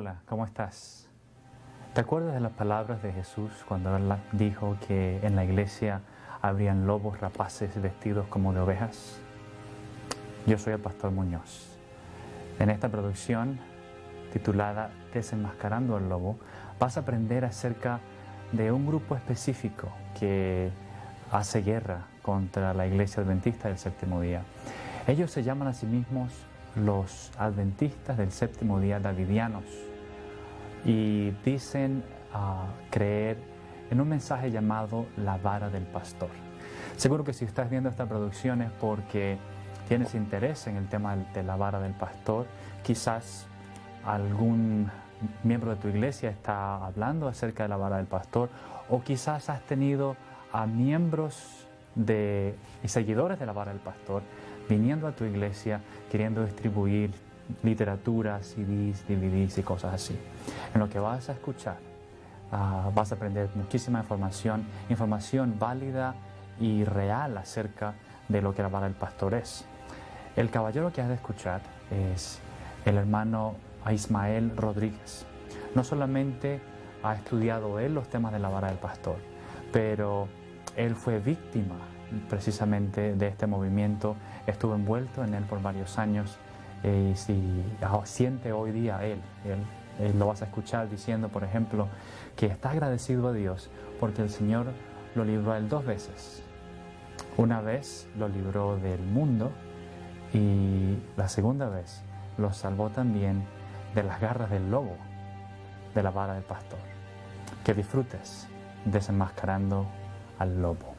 Hola, ¿cómo estás? ¿Te acuerdas de las palabras de Jesús cuando Él dijo que en la iglesia habrían lobos rapaces vestidos como de ovejas? Yo soy el Pastor Muñoz. En esta producción, titulada Desenmascarando al Lobo, vas a aprender acerca de un grupo específico que hace guerra contra la Iglesia Adventista del Séptimo Día. Ellos se llaman a sí mismos los Adventistas del Séptimo Día Davidianos y dicen creer en un mensaje llamado la vara del pastor. Seguro que si estás viendo esta producción es porque tienes interés en el tema de la vara del pastor. Quizás algún miembro de tu iglesia está hablando acerca de la vara del pastor, o quizás has tenido a miembros y seguidores de la vara del pastor viniendo a tu iglesia queriendo distribuir literatura, CDs, DVDs y cosas así. En lo que vas a escuchar vas a aprender muchísima información válida y real acerca de lo que la vara del pastor es. El caballero que has de escuchar es el hermano Ismael Rodríguez. No solamente ha estudiado él los temas de la vara del pastor, pero él fue víctima precisamente de este movimiento, estuvo envuelto en él por varios años y si siente hoy día él lo vas a escuchar diciendo, por ejemplo, que está agradecido a Dios porque el Señor lo libró a él 2 veces. Una vez lo libró del mundo y la segunda vez lo salvó también de las garras del lobo, de la vara del pastor. Que disfrutes desenmascarando al lobo.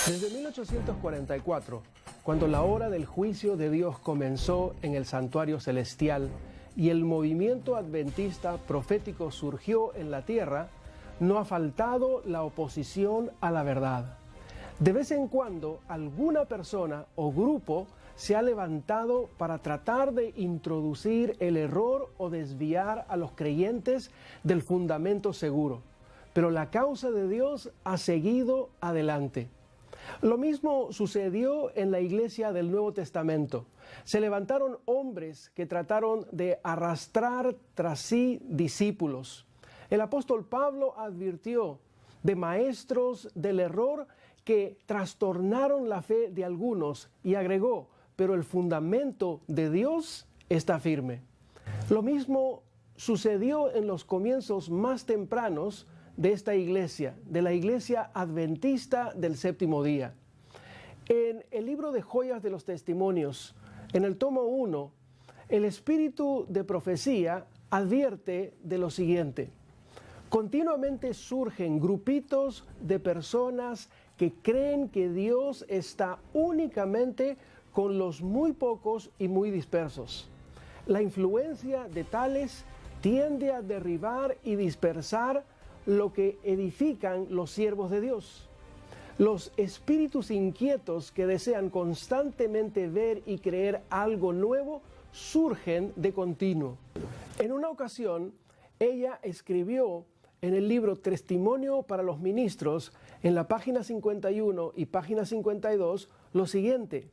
Desde 1844, cuando la hora del juicio de Dios comenzó en el santuario celestial y el movimiento adventista profético surgió en la tierra, no ha faltado la oposición a la verdad. De vez en cuando, alguna persona o grupo se ha levantado para tratar de introducir el error o desviar a los creyentes del fundamento seguro, pero la causa de Dios ha seguido adelante. Lo mismo sucedió en la iglesia del Nuevo Testamento. Se levantaron hombres que trataron de arrastrar tras sí discípulos. El apóstol Pablo advirtió de maestros del error que trastornaron la fe de algunos y agregó, pero el fundamento de Dios está firme. Lo mismo sucedió en los comienzos más tempranos de esta iglesia, de la iglesia adventista del séptimo día. En el libro de Joyas de los Testimonios, en el tomo 1, el espíritu de profecía advierte de lo siguiente: continuamente surgen grupitos de personas que creen que Dios está únicamente con los muy pocos y muy dispersos. La influencia de tales tiende a derribar y dispersar lo que edifican los siervos de Dios. Los espíritus inquietos que desean constantemente ver y creer algo nuevo surgen de continuo. En una ocasión, ella escribió en el libro Testimonio para los Ministros, en la página 51 y página 52, lo siguiente: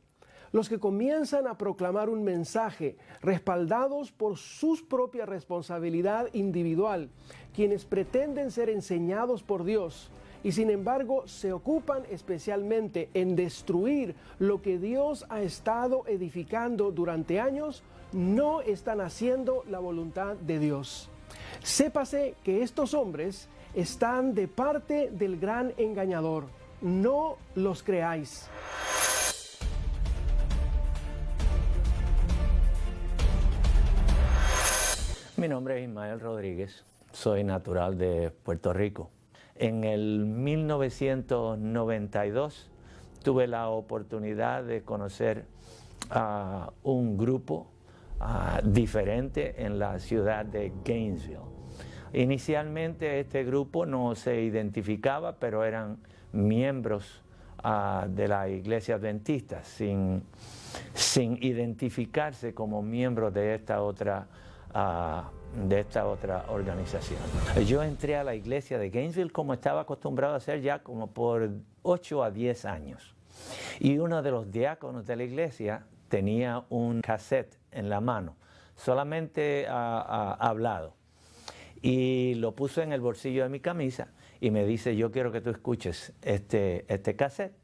los que comienzan a proclamar un mensaje respaldados por su propia responsabilidad individual, quienes pretenden ser enseñados por Dios y sin embargo se ocupan especialmente en destruir lo que Dios ha estado edificando durante años, no están haciendo la voluntad de Dios. Sépase que estos hombres están de parte del gran engañador. No los creáis. Mi nombre es Ismael Rodríguez, soy natural de Puerto Rico. En el 1992 tuve la oportunidad de conocer a un grupo diferente en la ciudad de Gainesville. Inicialmente este grupo no se identificaba, pero eran miembros de la iglesia adventista, sin identificarse como miembros de esta otra organización. Yo entré a la iglesia de Gainesville como estaba acostumbrado a hacer ya como por 8 a 10 años. Y uno de los diáconos de la iglesia tenía un cassette en la mano, solamente hablado. Y lo puso en el bolsillo de mi camisa y me dice, yo quiero que tú escuches este cassette.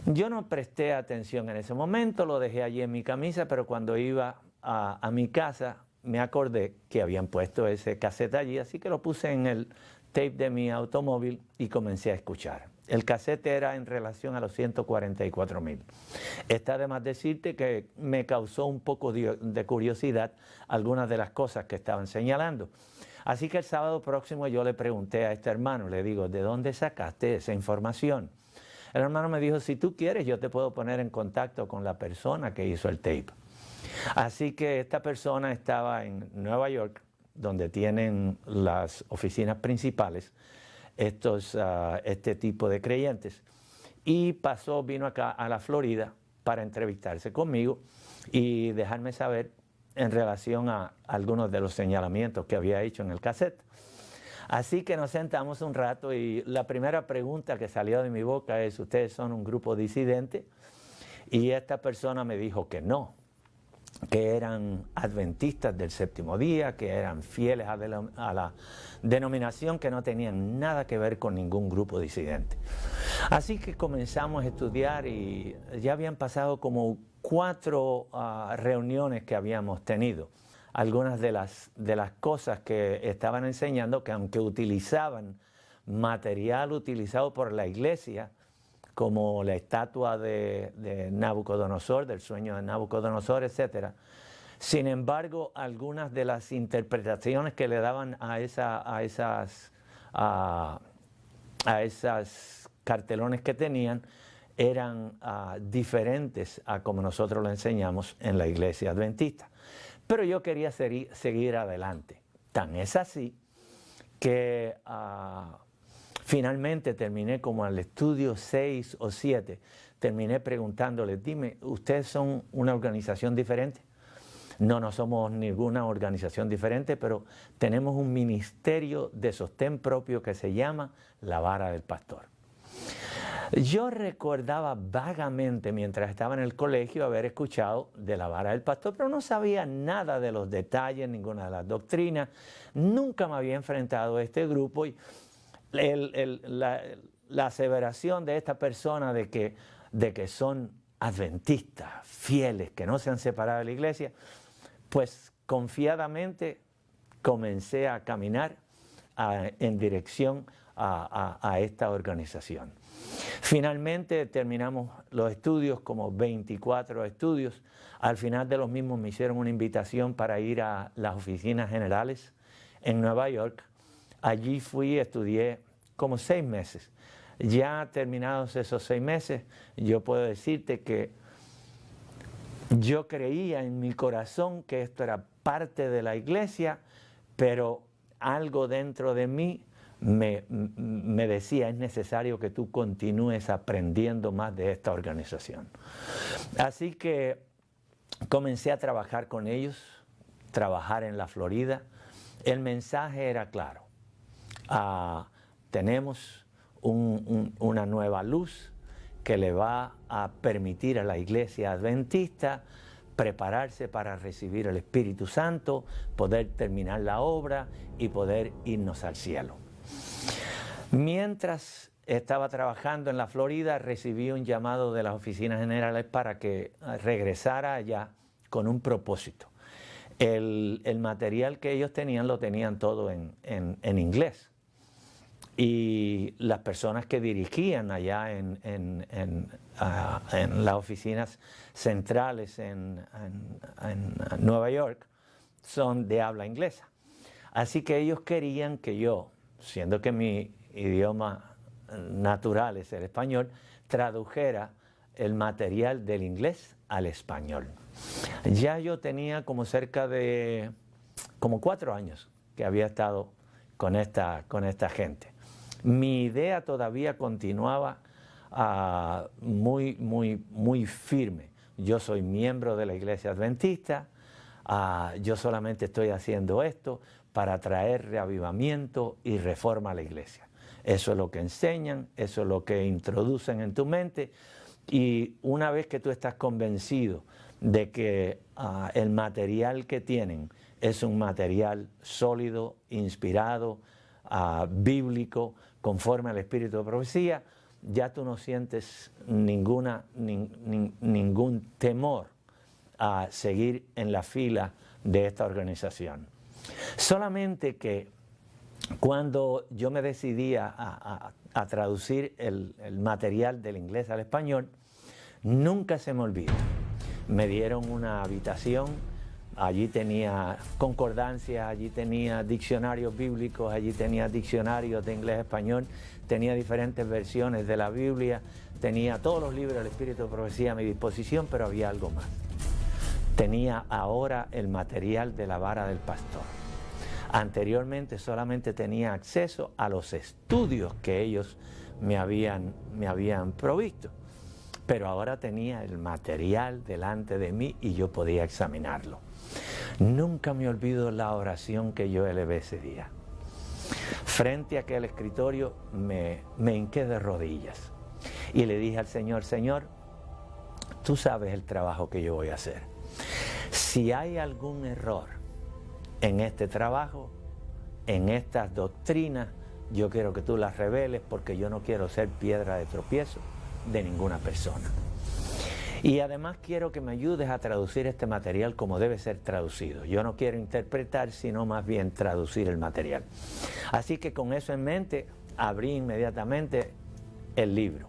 Yo no presté atención en ese momento, lo dejé allí en mi camisa, pero cuando iba a mi casa me acordé que habían puesto ese cassette allí, así que lo puse en el tape de mi automóvil y comencé a escuchar. El cassette era en relación a los 144,000. Está de más decirte que me causó un poco de curiosidad algunas de las cosas que estaban señalando. Así que el sábado próximo yo le pregunté a este hermano, le digo, ¿de dónde sacaste esa información? El hermano me dijo, si tú quieres yo te puedo poner en contacto con la persona que hizo el tape. Así que esta persona estaba en Nueva York, donde tienen las oficinas principales, este tipo de creyentes, y vino acá a la Florida para entrevistarse conmigo y dejarme saber en relación a algunos de los señalamientos que había hecho en el cassette. Así que nos sentamos un rato y la primera pregunta que salió de mi boca es, ¿ustedes son un grupo disidente? Y esta persona me dijo que no, que eran adventistas del séptimo día, que eran fieles a la denominación, que no tenían nada que ver con ningún grupo disidente. Así que comenzamos a estudiar y ya habían pasado como 4 reuniones que habíamos tenido. Algunas de las cosas que estaban enseñando, que aunque utilizaban material utilizado por la iglesia, como la estatua de Nabucodonosor, del sueño de Nabucodonosor, etc. Sin embargo, algunas de las interpretaciones que le daban a esas cartelones que tenían eran diferentes a como nosotros lo enseñamos en la iglesia adventista. Pero yo quería seguir adelante. Tan es así que finalmente terminé como al estudio 6 o 7, terminé preguntándole, dime, ¿ustedes son una organización diferente? No somos ninguna organización diferente, pero tenemos un ministerio de sostén propio que se llama la Vara del Pastor. Yo recordaba vagamente mientras estaba en el colegio haber escuchado de la Vara del Pastor, pero no sabía nada de los detalles, ninguna de las doctrinas. Nunca me había enfrentado a este grupo y la aseveración de esta persona de que son adventistas, fieles, que no se han separado de la iglesia, pues confiadamente comencé a caminar en dirección a esta organización. Finalmente terminamos los estudios, como 24 estudios. Al final de los mismos me hicieron una invitación para ir a las oficinas generales en Nueva York. Allí fui, estudié como 6 meses. Ya terminados esos 6 meses, yo puedo decirte que yo creía en mi corazón que esto era parte de la iglesia, pero algo dentro de mí me decía, es necesario que tú continúes aprendiendo más de esta organización. Así que comencé a trabajar con ellos, trabajar en la Florida. El mensaje era claro. Tenemos una nueva luz que le va a permitir a la iglesia adventista prepararse para recibir el Espíritu Santo, poder terminar la obra y poder irnos al cielo. Mientras estaba trabajando en la Florida, recibí un llamado de las oficinas generales para que regresara allá con un propósito. El material que ellos tenían lo tenían todo en inglés. Y las personas que dirigían allá en las oficinas centrales en Nueva York son de habla inglesa. Así que ellos querían que yo, siendo que mi idioma natural es el español, tradujera el material del inglés al español. Ya yo tenía como cerca de 4 años que había estado con esta gente. Mi idea todavía continuaba muy firme. Yo soy miembro de la iglesia adventista, yo solamente estoy haciendo esto para traer reavivamiento y reforma a la iglesia. eso es lo que enseñan, eso es lo que introducen en tu mente. Y una vez que tú estás convencido de que el material que tienen es un material sólido, inspirado, bíblico, conforme al espíritu de profecía, ya tú no sientes ningún temor a seguir en la fila de esta organización. Solamente que cuando yo me decidí a traducir el material del inglés al español, nunca se me olvida. Me dieron una habitación, allí tenía concordancias, allí tenía diccionarios bíblicos, allí tenía diccionarios de inglés-español, tenía diferentes versiones de la Biblia, tenía todos los libros del Espíritu de Profecía a mi disposición, pero había algo más. Tenía ahora el material de la vara del pastor. Anteriormente solamente tenía acceso a los estudios que ellos me habían provisto, pero ahora tenía el material delante de mí y yo podía examinarlo. Nunca me olvido la oración que yo elevé ese día. Frente a aquel escritorio me hinqué de rodillas y le dije al Señor: Señor, tú sabes el trabajo que yo voy a hacer. Si hay algún error en este trabajo, en estas doctrinas, yo quiero que tú las reveles, porque yo no quiero ser piedra de tropiezo de ninguna persona. Y además quiero que me ayudes a traducir este material como debe ser traducido. Yo no quiero interpretar, sino más bien traducir el material. Así que con eso en mente, abrí inmediatamente el libro.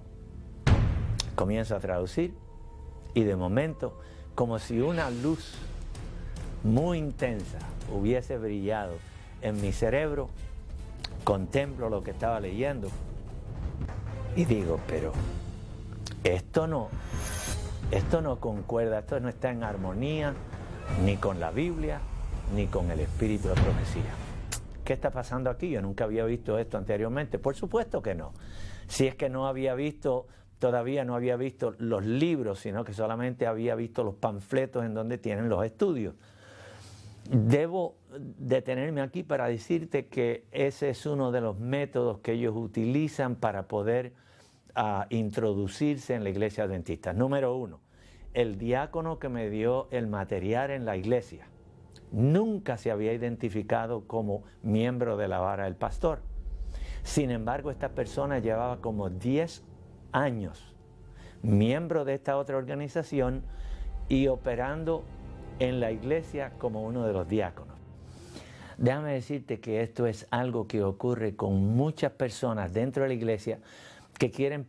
Comienzo a traducir y de momento, como si una luz muy intensa hubiese brillado en mi cerebro, contemplo lo que estaba leyendo y digo: pero esto no concuerda, esto no está en armonía ni con la Biblia ni con el espíritu de profecía. ¿Qué está pasando aquí? Yo nunca había visto esto anteriormente. Por supuesto que no. Si es que no había visto, todavía no había visto los libros, sino que solamente había visto los panfletos en donde tienen los estudios. Debo detenerme aquí para decirte que ese es uno de los métodos que ellos utilizan para poder introducirse en la iglesia adventista. Número 1, el diácono que me dio el material en la iglesia nunca se había identificado como miembro de la vara del pastor. Sin embargo, esta persona llevaba como 10 años miembro de esta otra organización y operando en la iglesia como uno de los diáconos. Déjame decirte que esto es algo que ocurre con muchas personas dentro de la iglesia que quieren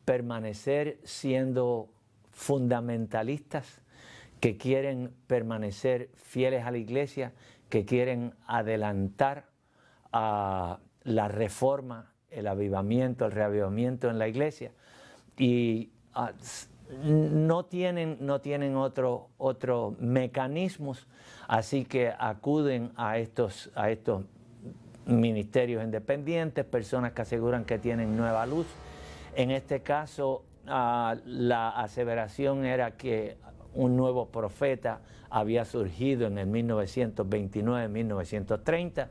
permanecer siendo fundamentalistas, que quieren permanecer fieles a la iglesia, que quieren adelantar a la reforma, el avivamiento, el reavivamiento en la iglesia, y no tienen otros mecanismos, así que acuden a estos ministerios independientes, personas que aseguran que tienen nueva luz. En este caso, la aseveración era que un nuevo profeta había surgido en el 1929-1930,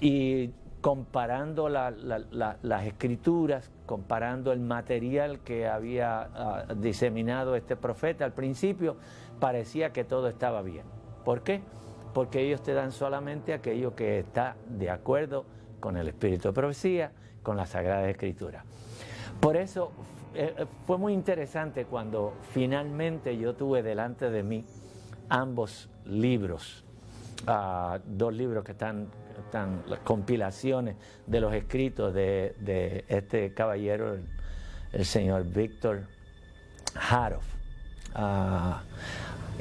y comparando las escrituras, comparando el material que había diseminado este profeta al principio, parecía que todo estaba bien. ¿Por qué? Porque ellos te dan solamente aquello que está de acuerdo con el espíritu de profecía, con la Sagrada Escritura. Por eso fue muy interesante cuando finalmente yo tuve delante de mí ambos libros, 2 libros que están las compilaciones de los escritos de este caballero, el señor Víctor Haroff.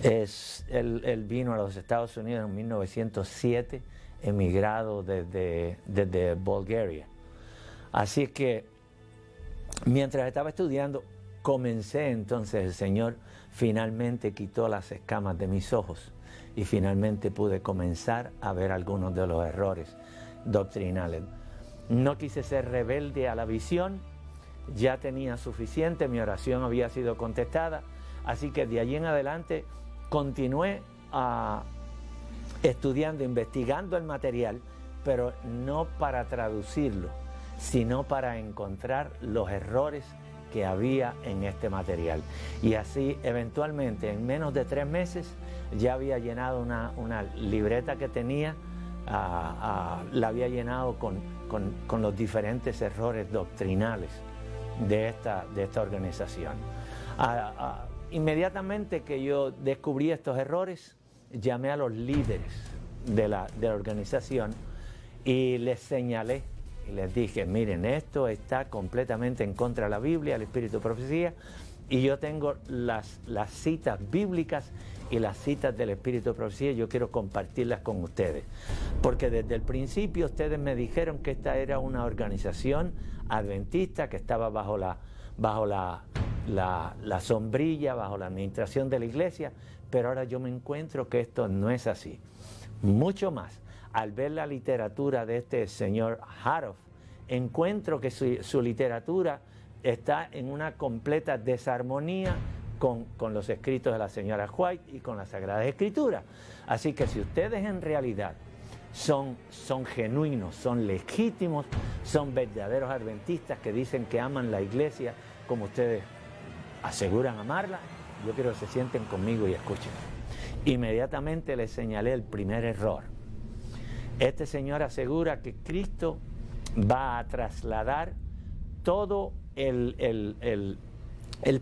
Él vino a los Estados Unidos en 1907, emigrado desde Bulgaria. Así que mientras estaba estudiando, comencé entonces, el Señor finalmente quitó las escamas de mis ojos y finalmente pude comenzar a ver algunos de los errores doctrinales. No quise ser rebelde a la visión, ya tenía suficiente, mi oración había sido contestada, así que de allí en adelante continué estudiando, investigando el material, pero no para traducirlo, sino para encontrar los errores que había en este material. Y así, eventualmente, en menos de 3 meses, ya había llenado una libreta que tenía, la había llenado con los diferentes errores doctrinales de esta organización. Inmediatamente que yo descubrí estos errores, llamé a los líderes de la organización y les señalé y les dije: miren, esto está completamente en contra de la Biblia, el Espíritu de Profecía, y yo tengo las citas bíblicas y las citas del Espíritu de Profecía, yo quiero compartirlas con ustedes, porque desde el principio ustedes me dijeron que esta era una organización adventista que estaba bajo la sombrilla, bajo la administración de la iglesia, pero ahora yo me encuentro que esto no es así. Mucho más, al ver la literatura de este señor Haroff, encuentro que su literatura está en una completa desarmonía con los escritos de la señora White y con las Sagradas Escrituras. Así que si ustedes en realidad son genuinos, son legítimos, son verdaderos adventistas que dicen que aman la iglesia como ustedes aseguran amarla, yo quiero que se sienten conmigo y escuchen. Inmediatamente les señalé el primer error. Este señor asegura que Cristo va a trasladar todo el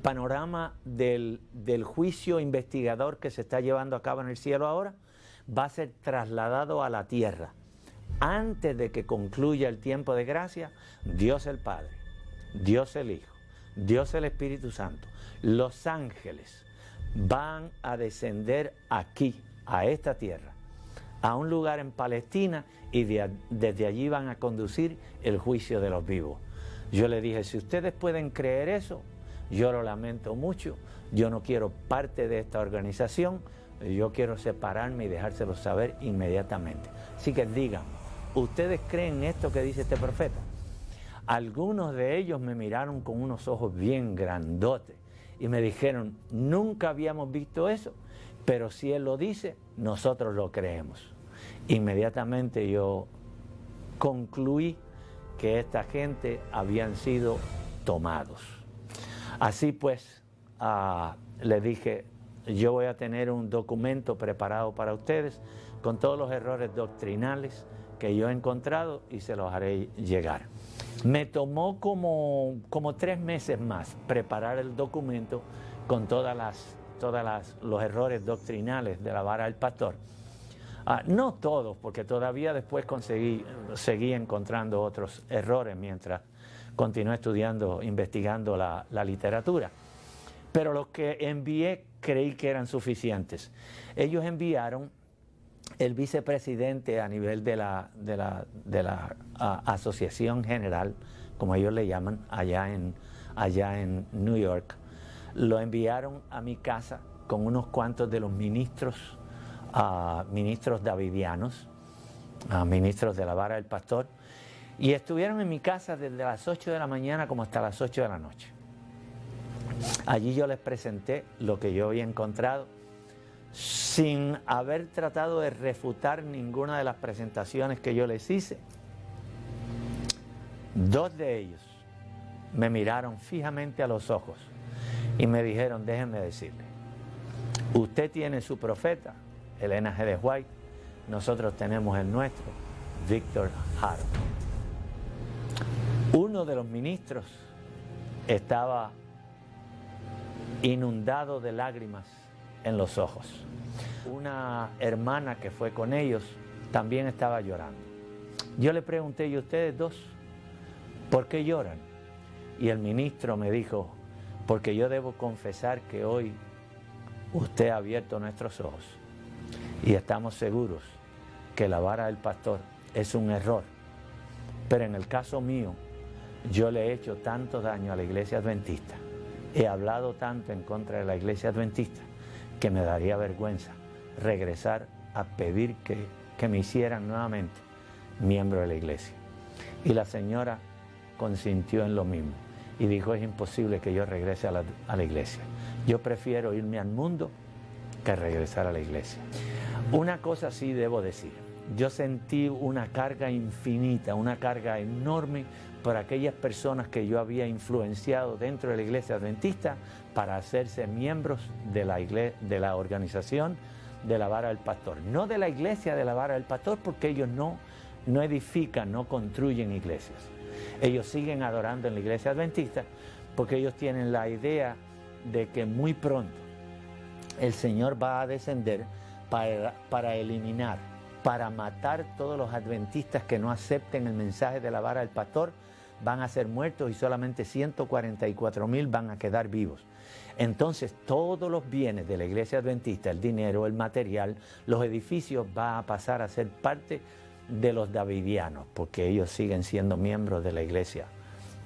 panorama del juicio investigador que se está llevando a cabo en el cielo ahora, va a ser trasladado a la tierra. Antes de que concluya el tiempo de gracia, Dios el Padre, Dios el Hijo, Dios el Espíritu Santo, los ángeles van a descender aquí, a esta tierra, a un lugar en Palestina, y desde allí van a conducir el juicio de los vivos. Yo le dije: si ustedes pueden creer eso, yo lo lamento mucho, yo no quiero parte de esta organización, yo quiero separarme y dejárselo saber inmediatamente. Así que digan, ¿ustedes creen esto que dice este profeta? Algunos de ellos me miraron con unos ojos bien grandotes y me dijeron: nunca habíamos visto eso, pero si él lo dice, nosotros lo creemos. Inmediatamente yo concluí que esta gente habían sido tomados. Así pues, le dije: yo voy a tener un documento preparado para ustedes con todos los errores doctrinales que yo he encontrado y se los haré llegar. Me tomó como 3 meses más preparar el documento con todos los errores doctrinales de la vara del pastor. No todos, porque todavía después seguí encontrando otros errores mientras continué estudiando, investigando la literatura. Pero los que envié creí que eran suficientes. Ellos enviaron el vicepresidente a nivel de la Asociación General, como ellos le llaman, allá en New York. Lo enviaron a mi casa con unos cuantos de los ministros davidianos, ministros de la vara del pastor, y estuvieron en mi casa desde las 8 de la mañana como hasta las 8 de la noche. Allí yo les presenté lo que yo había encontrado, sin haber tratado de refutar ninguna de las presentaciones que yo les hice. 2 de ellos me miraron fijamente a los ojos y me dijeron: déjenme decirle, usted tiene su profeta, Elena G. de White, nosotros tenemos el nuestro, Víctor Haroff. Uno de los ministros estaba inundado de lágrimas en los ojos. Una hermana que fue con ellos también estaba llorando. Yo le pregunté: ¿y ustedes dos por qué lloran? Y el ministro me dijo: porque yo debo confesar que hoy usted ha abierto nuestros ojos y estamos seguros que la vara del pastor es un error. Pero en el caso mío, yo le he hecho tanto daño a la iglesia adventista, he hablado tanto en contra de la iglesia adventista, que me daría vergüenza regresar a pedir que me hicieran nuevamente miembro de la iglesia. Y la señora consintió en lo mismo y dijo: es imposible que yo regrese a la iglesia. Yo prefiero irme al mundo que regresar a la iglesia. Una cosa sí debo decir: yo sentí una carga infinita, una carga enorme por aquellas personas que yo había influenciado dentro de la iglesia adventista para hacerse miembros de la organización de la Vara del Pastor. No de la iglesia de la Vara del Pastor, porque ellos no edifican, no construyen iglesias. Ellos siguen adorando en la iglesia adventista porque ellos tienen la idea de que muy pronto el Señor va a descender para eliminar, para matar todos los adventistas que no acepten el mensaje de la Vara del Pastor. Van a ser muertos y solamente 144,000 van a quedar vivos. Entonces todos los bienes de la iglesia adventista, el dinero, el material, los edificios, va a pasar a ser parte de los davidianos, porque ellos siguen siendo miembros de la iglesia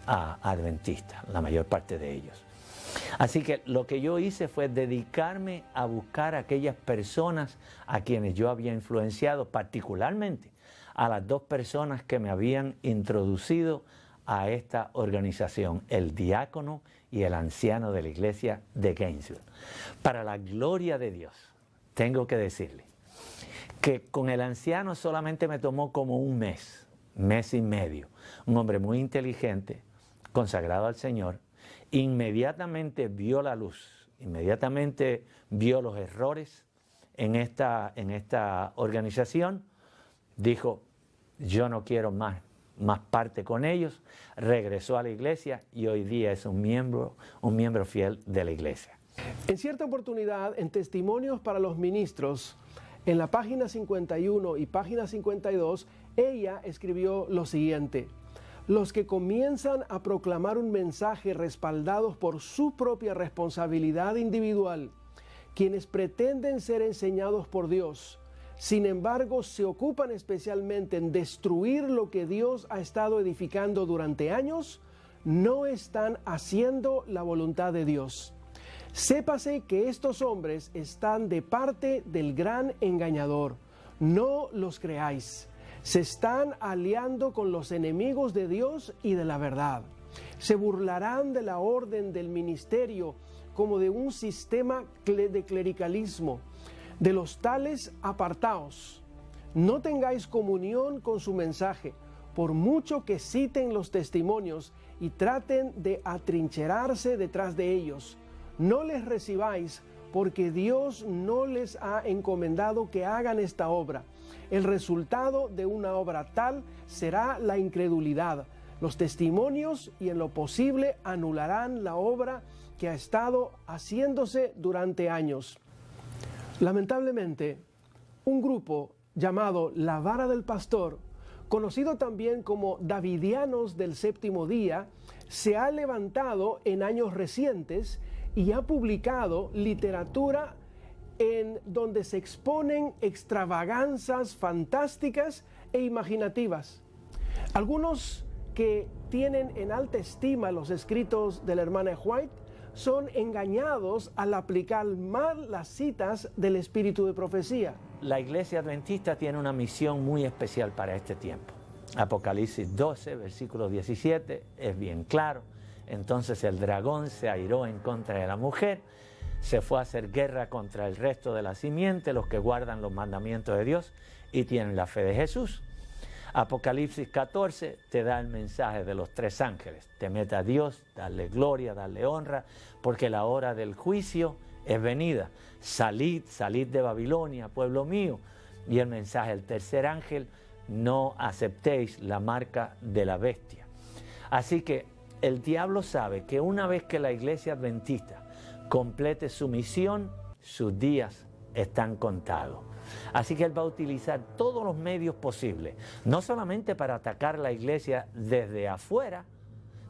adventista, la mayor parte de ellos. Así que lo que yo hice fue dedicarme a buscar a aquellas personas a quienes yo había influenciado, particularmente a las dos personas que me habían introducido a esta organización, el diácono y el anciano de la iglesia de Gainesville. Para la gloria de Dios, tengo que decirle que con el anciano solamente me tomó como un mes y medio. Un hombre muy inteligente, consagrado al Señor, inmediatamente vio la luz, inmediatamente vio los errores en esta organización, dijo, yo no quiero más parte con ellos, regresó a la iglesia y hoy día es un miembro fiel de la iglesia. En cierta oportunidad, en Testimonios para los Ministros, en la página 51 y página 52, ella escribió lo siguiente: los que comienzan a proclamar un mensaje respaldados por su propia responsabilidad individual, quienes pretenden ser enseñados por Dios, sin embargo se ocupan especialmente en destruir lo que Dios ha estado edificando durante años, no están haciendo la voluntad de Dios. Sépase que estos hombres están de parte del gran engañador. No los creáis. Se están aliando con los enemigos de Dios y de la verdad. Se burlarán de la orden del ministerio como de un sistema de clericalismo. De los tales apartaos. No tengáis comunión con su mensaje, por mucho que citen los testimonios y traten de atrincherarse detrás de ellos. No les recibáis, porque Dios no les ha encomendado que hagan esta obra. El resultado de una obra tal será la incredulidad. Los testimonios y en lo posible anularán la obra que ha estado haciéndose durante años. Lamentablemente, un grupo llamado La Vara del Pastor, conocido también como Davidianos del Séptimo Día, se ha levantado en años recientes y ha publicado literatura en donde se exponen extravaganzas fantásticas e imaginativas. Algunos que tienen en alta estima los escritos de la hermana White son engañados al aplicar mal las citas del espíritu de profecía. La iglesia adventista tiene una misión muy especial para este tiempo. Apocalipsis 12, versículo 17, es bien claro. Entonces el dragón se airó en contra de la mujer, se fue a hacer guerra contra el resto de la simiente, los que guardan los mandamientos de Dios y tienen la fe de Jesús. Apocalipsis 14 te da el mensaje de los tres ángeles. Temed a Dios, darle gloria, darle honra, porque la hora del juicio es venida. Salid de Babilonia, pueblo mío. Y el mensaje del tercer ángel, no aceptéis la marca de la bestia. Así que el diablo sabe que una vez que la iglesia adventista complete su misión, sus días están contados. Así que él va a utilizar todos los medios posibles, no solamente para atacar la iglesia desde afuera,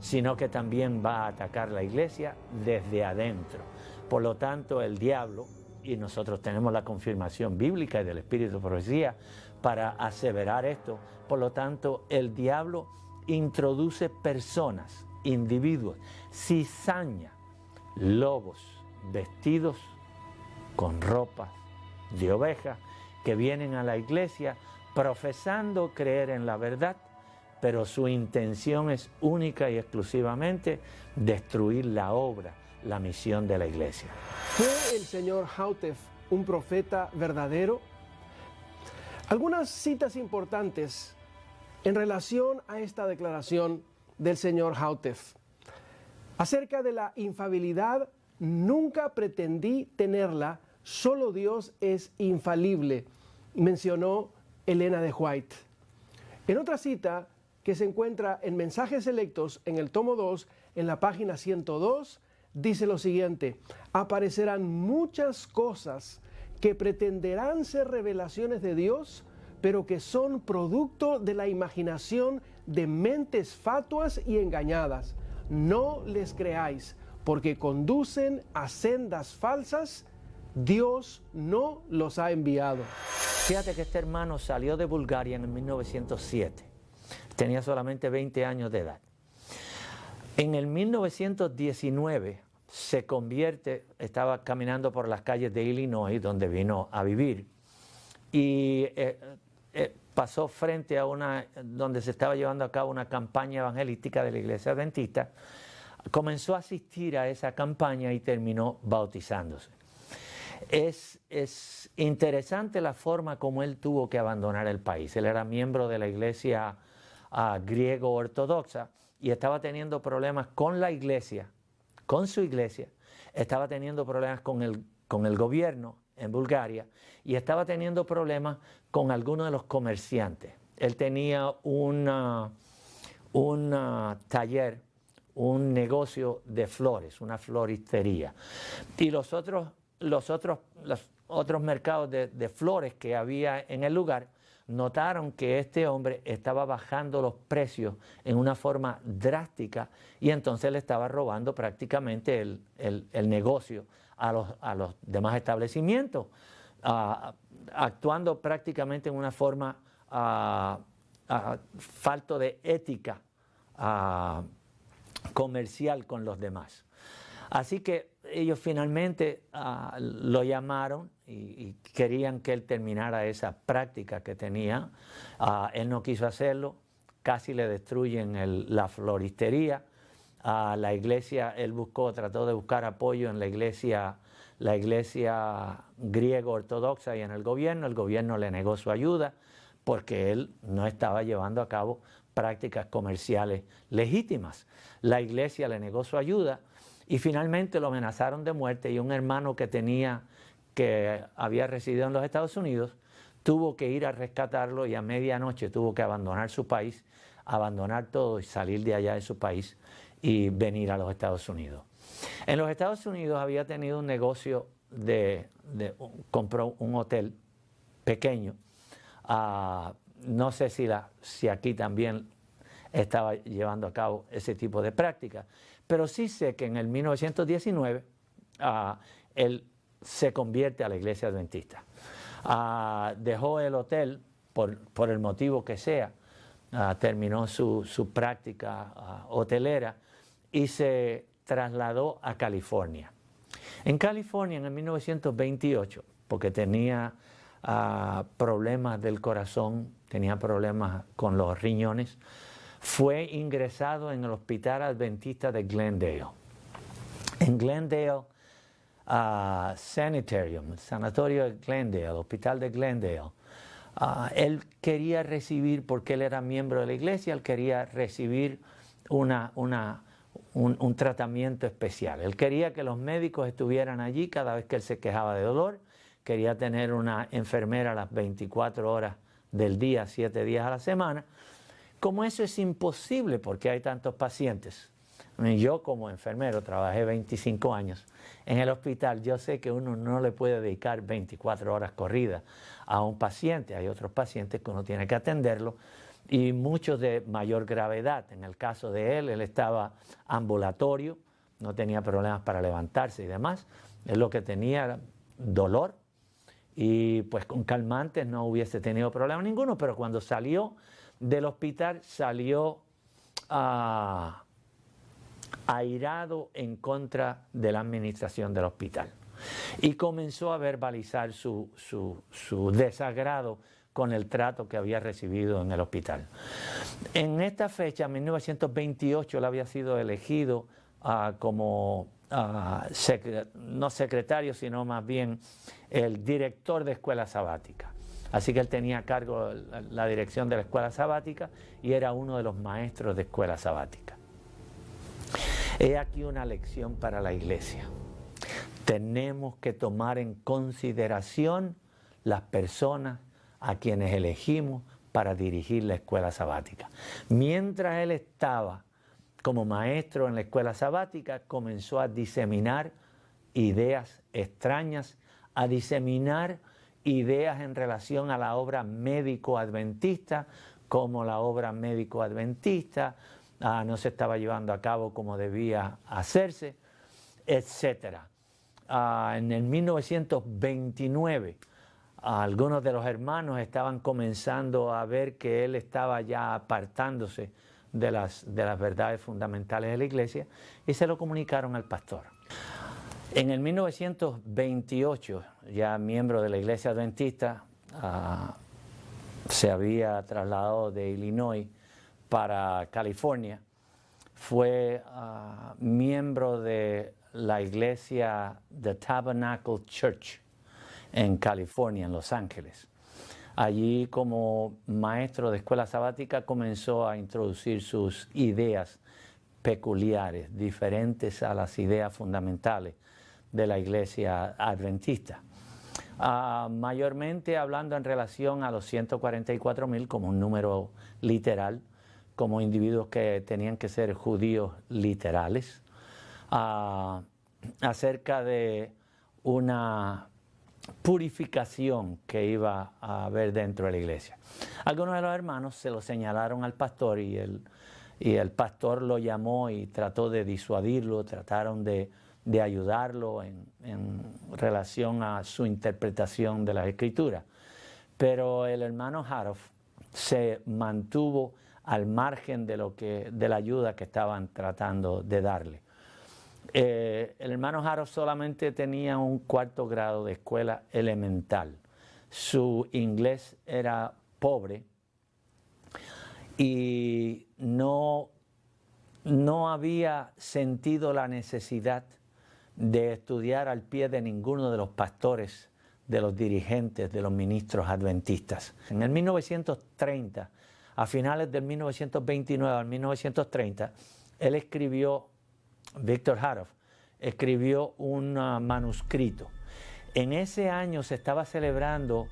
sino que también va a atacar la iglesia desde adentro. Por lo tanto, el diablo, y nosotros tenemos la confirmación bíblica y del Espíritu de Profecía para aseverar esto, por lo tanto, el diablo introduce personas, individuos, cizaña, lobos, vestidos con ropas de oveja, que vienen a la iglesia profesando creer en la verdad, pero su intención es única y exclusivamente destruir la obra, la misión de la iglesia. ¿Fue el señor Hautef un profeta verdadero? Algunas citas importantes en relación a esta declaración del señor Houteff. Acerca de la infalibilidad, nunca pretendí tenerla, solo Dios es infalible, mencionó Elena de White. En otra cita que se encuentra en Mensajes Selectos en el tomo 2, en la página 102, dice lo siguiente: aparecerán muchas cosas que pretenderán ser revelaciones de Dios, pero que son producto de la imaginación de mentes fatuas y engañadas. No les creáis, porque conducen a sendas falsas. Dios no los ha enviado. Fíjate que este hermano salió de Bulgaria en 1907. Tenía solamente 20 años de edad. En el 1919 se convierte, estaba caminando por las calles de Illinois, donde vino a vivir, y pasó frente a donde se estaba llevando a cabo una campaña evangelística de la Iglesia Adventista. Comenzó a asistir a esa campaña y terminó bautizándose. Es interesante la forma como él tuvo que abandonar el país. Él era miembro de la Iglesia griego ortodoxa y estaba teniendo problemas con la iglesia, con su iglesia, estaba teniendo problemas con el gobierno en Bulgaria y estaba teniendo problemas con algunos de los comerciantes. Él tenía un taller, un negocio de flores, una floristería. Y los otros mercados de flores que había en el lugar notaron que este hombre estaba bajando los precios en una forma drástica y entonces le estaba robando prácticamente el negocio a los demás establecimientos, actuando prácticamente en una forma falto de ética comercial con los demás. Así que ellos finalmente lo llamaron y querían que él terminara esa práctica que tenía. Él no quiso hacerlo, casi le destruyen la floristería. La iglesia, él trató de buscar apoyo en la iglesia griego ortodoxa y en el gobierno le negó su ayuda porque él no estaba llevando a cabo prácticas comerciales legítimas. La iglesia le negó su ayuda y finalmente lo amenazaron de muerte y un hermano que había residido en los Estados Unidos tuvo que ir a rescatarlo y a medianoche tuvo que abandonar su país, abandonar todo y salir de allá de su país y venir a los Estados Unidos. En los Estados Unidos había tenido un negocio compró un hotel pequeño. No sé si aquí también estaba llevando a cabo ese tipo de práctica, pero sí sé que en el 1919 él se convierte a la Iglesia Adventista. Dejó el hotel por el motivo que sea, terminó su práctica hotelera y se trasladó a California. En California en el 1928, porque tenía problemas del corazón, tenía problemas con los riñones, fue ingresado en el Hospital Adventista de Glendale. En Glendale Sanitarium, el Sanatorio de Glendale, Hospital de Glendale, él quería recibir, porque él era miembro de la iglesia, él quería recibir un tratamiento especial. Él quería que los médicos estuvieran allí cada vez que él se quejaba de dolor, quería tener una enfermera a las 24 horas del día, 7 días a la semana. Como eso es imposible porque hay tantos pacientes. Yo como enfermero trabajé 25 años en el hospital. Yo sé que uno no le puede dedicar 24 horas corridas a un paciente. Hay otros pacientes que uno tiene que atenderlo y muchos de mayor gravedad. En el caso de él estaba ambulatorio, no tenía problemas para levantarse y demás. Él lo que tenía era dolor y pues con calmantes no hubiese tenido problema ninguno, pero cuando salió del hospital salió airado en contra de la administración del hospital y comenzó a verbalizar su desagrado con el trato que había recibido en el hospital. En esta fecha, en 1928, él había sido elegido como no secretario, sino más bien el director de escuela sabática. Así que él tenía a cargo la dirección de la escuela sabática y era uno de los maestros de escuela sabática. He aquí una lección para la iglesia. Tenemos que tomar en consideración las personas a quienes elegimos para dirigir la escuela sabática. Mientras él estaba como maestro en la escuela sabática, comenzó a diseminar ideas extrañas, a diseminar ideas en relación a la obra médico-adventista, como la obra médico-adventista no se estaba llevando a cabo como debía hacerse, etc. En el 1929, algunos de los hermanos estaban comenzando a ver que él estaba ya apartándose de las verdades fundamentales de la iglesia y se lo comunicaron al pastor. En el 1928, ya miembro de la iglesia adventista, se había trasladado de Illinois para California, fue miembro de la iglesia The Tabernacle Church en California, en Los Ángeles. Allí, como maestro de escuela sabática, comenzó a introducir sus ideas peculiares, diferentes a las ideas fundamentales de la iglesia adventista. Mayormente hablando en relación a los 144,000 como un número literal, como individuos que tenían que ser judíos literales, acerca de una purificación que iba a haber dentro de la iglesia. Algunos de los hermanos se lo señalaron al pastor y el pastor lo llamó y trató de disuadirlo, trataron de ayudarlo en relación a su interpretación de las Escrituras. Pero el hermano Haroff se mantuvo al margen de la ayuda que estaban tratando de darle. El hermano Haroff solamente tenía un 4º grado de escuela elemental. Su inglés era pobre y no había sentido la necesidad de estudiar al pie de ninguno de los pastores, de los dirigentes, de los ministros adventistas. En el 1930, a finales del 1929 al 1930, él escribió, Víctor Haroff, escribió un manuscrito. En ese año se estaba celebrando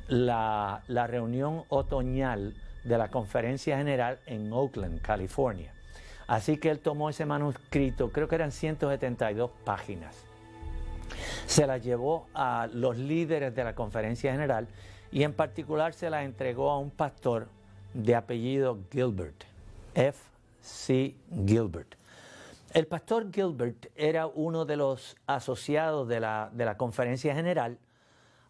la reunión otoñal de la Conferencia General en Oakland, California. Así que él tomó ese manuscrito, creo que eran 172 páginas. Se la llevó a los líderes de la Conferencia General y en particular se la entregó a un pastor de apellido Gilbert, F.C. Gilbert. El pastor Gilbert era uno de los asociados de la Conferencia General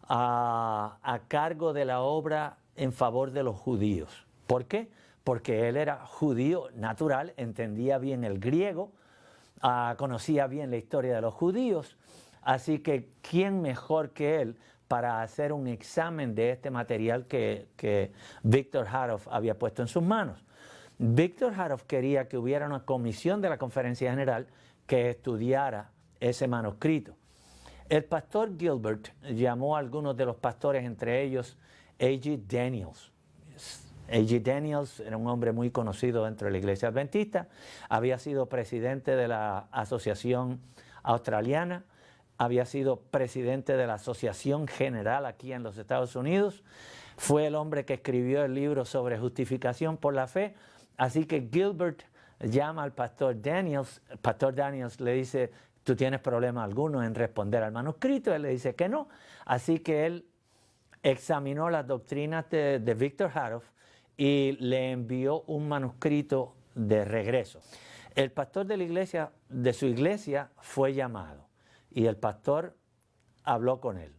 a cargo de la obra en favor de los judíos. ¿Por qué? Porque él era judío natural, entendía bien el griego, conocía bien la historia de los judíos, así que ¿quién mejor que él para hacer un examen de este material que Víctor Haroff había puesto en sus manos? Víctor Haroff quería que hubiera una comisión de la Conferencia General que estudiara ese manuscrito. El pastor Gilbert llamó a algunos de los pastores, entre ellos A.G. Daniels. A.G. Daniels era un hombre muy conocido dentro de la iglesia adventista, había sido presidente de la Asociación Australiana, había sido presidente de la Asociación General aquí en los Estados Unidos, fue el hombre que escribió el libro sobre justificación por la fe, así que Gilbert llama al pastor Daniels, el pastor Daniels le dice, ¿tú tienes problema alguno en responder al manuscrito? Él le dice que no, así que él examinó las doctrinas de Víctor Haroff y le envió un manuscrito de regreso. El pastor de su iglesia fue llamado y el pastor habló con él.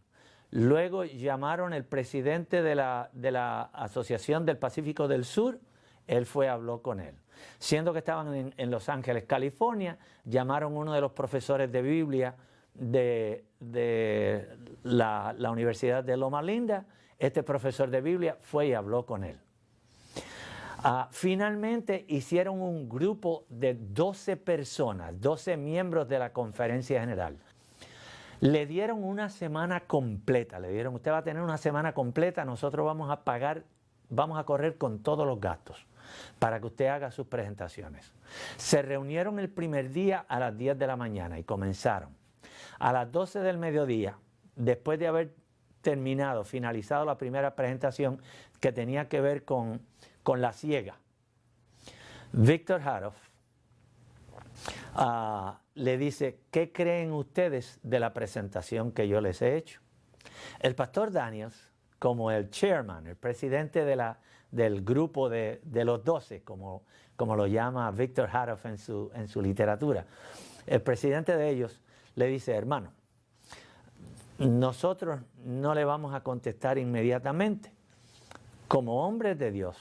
Luego llamaron al presidente de la Asociación del Pacífico del Sur, él fue y habló con él. Siendo que estaban en Los Ángeles, California, llamaron a uno de los profesores de Biblia de la Universidad de Loma Linda. Este profesor de Biblia fue y habló con él. Finalmente hicieron un grupo de 12 personas, 12 miembros de la Conferencia General. Le dieron una semana completa, le dieron, usted va a tener una semana completa, nosotros vamos a pagar, vamos a correr con todos los gastos para que usted haga sus presentaciones. Se reunieron el primer día a las 10 de la mañana y comenzaron. A las 12 del mediodía, después de haber finalizado la primera presentación que tenía que ver con la ciega, Víctor Haroff le dice, ¿qué creen ustedes de la presentación que yo les he hecho? El pastor Daniels, como el chairman, el presidente del grupo de los 12, como lo llama Víctor Haroff en su literatura, el presidente de ellos le dice, hermano, nosotros no le vamos a contestar inmediatamente. Como hombres de Dios,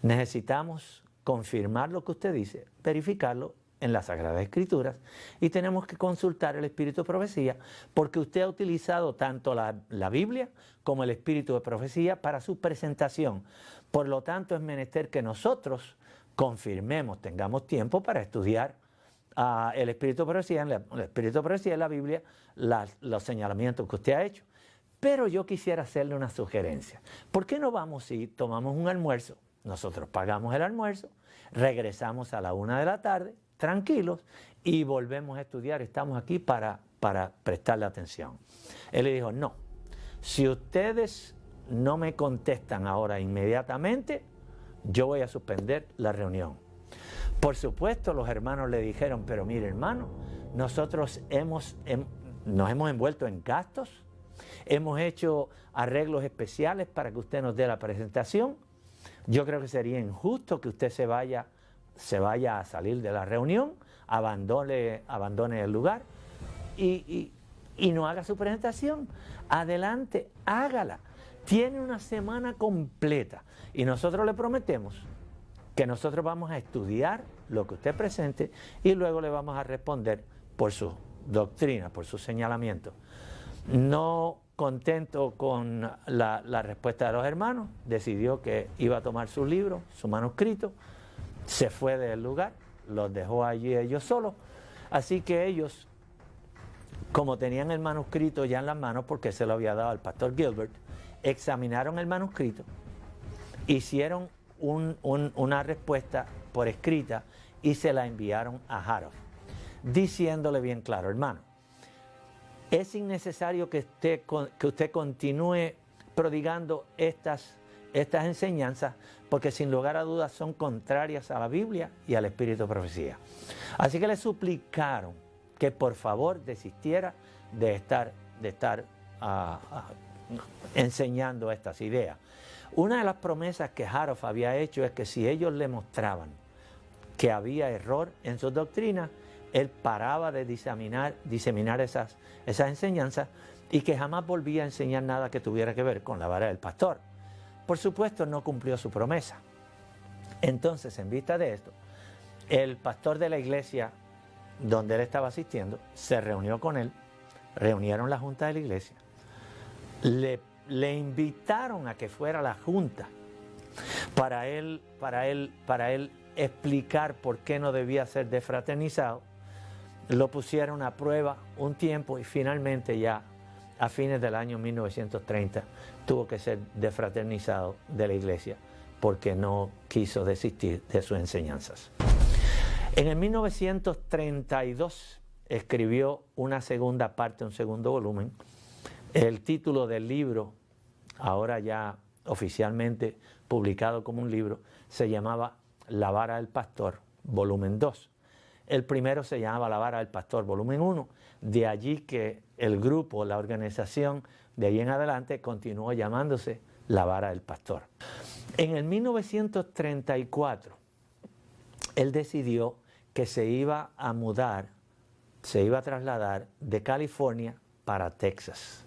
necesitamos confirmar lo que usted dice, verificarlo en las Sagradas Escrituras, y tenemos que consultar el Espíritu de Profecía, porque usted ha utilizado tanto la Biblia como el Espíritu de Profecía para su presentación. Por lo tanto, es menester que nosotros confirmemos, tengamos tiempo para estudiar el Espíritu de Profecía, el Espíritu de Profecía en la Biblia, los señalamientos que usted ha hecho. Pero yo quisiera hacerle una sugerencia. ¿Por qué no vamos y tomamos un almuerzo? Nosotros pagamos el almuerzo, regresamos a la 1 de la tarde, tranquilos, y volvemos a estudiar. Estamos aquí para prestarle atención. Él le dijo, no, si ustedes no me contestan ahora inmediatamente, yo voy a suspender la reunión. Por supuesto, los hermanos le dijeron, pero mire hermano, nosotros nos hemos envuelto en gastos, hemos hecho arreglos especiales para que usted nos dé la presentación. Yo creo que sería injusto que usted se vaya a salir de la reunión, abandone el lugar y no haga su presentación. Adelante, hágala. Tiene una semana completa y nosotros le prometemos que nosotros vamos a estudiar lo que usted presente y luego le vamos a responder por su doctrina, por su señalamiento. No contento con la respuesta de los hermanos, decidió que iba a tomar su libro, su manuscrito, se fue del lugar, los dejó allí ellos solos. Así que ellos, como tenían el manuscrito ya en las manos, porque se lo había dado al pastor Gilbert, examinaron el manuscrito, hicieron una respuesta por escrita y se la enviaron a Haroff, diciéndole bien claro, hermano, es innecesario que usted continúe prodigando estas enseñanzas, porque sin lugar a dudas son contrarias a la Biblia y al Espíritu de Profecía. Así que le suplicaron que por favor desistiera de estar enseñando estas ideas. Una de las promesas que Haroff había hecho es que si ellos le mostraban que había error en sus doctrinas, él paraba de diseminar esas enseñanzas y que jamás volvía a enseñar nada que tuviera que ver con la vara del pastor. Por supuesto, no cumplió su promesa. Entonces, en vista de esto, el pastor de la iglesia donde él estaba asistiendo se reunió con él, reunieron la junta de la iglesia, le invitaron a que fuera a la junta para él explicar por qué no debía ser desfraternizado. Lo pusieron a prueba un tiempo y finalmente ya a fines del año 1930 tuvo que ser desfraternizado de la iglesia porque no quiso desistir de sus enseñanzas. En el 1932 escribió una segunda parte, un segundo volumen. El título del libro, ahora ya oficialmente publicado como un libro, se llamaba La vara del pastor, volumen 2. El primero se llamaba La vara del pastor, volumen 1. De allí que el grupo, la organización, de ahí en adelante continuó llamándose La vara del pastor. En el 1934, él decidió que se iba a trasladar de California para Texas.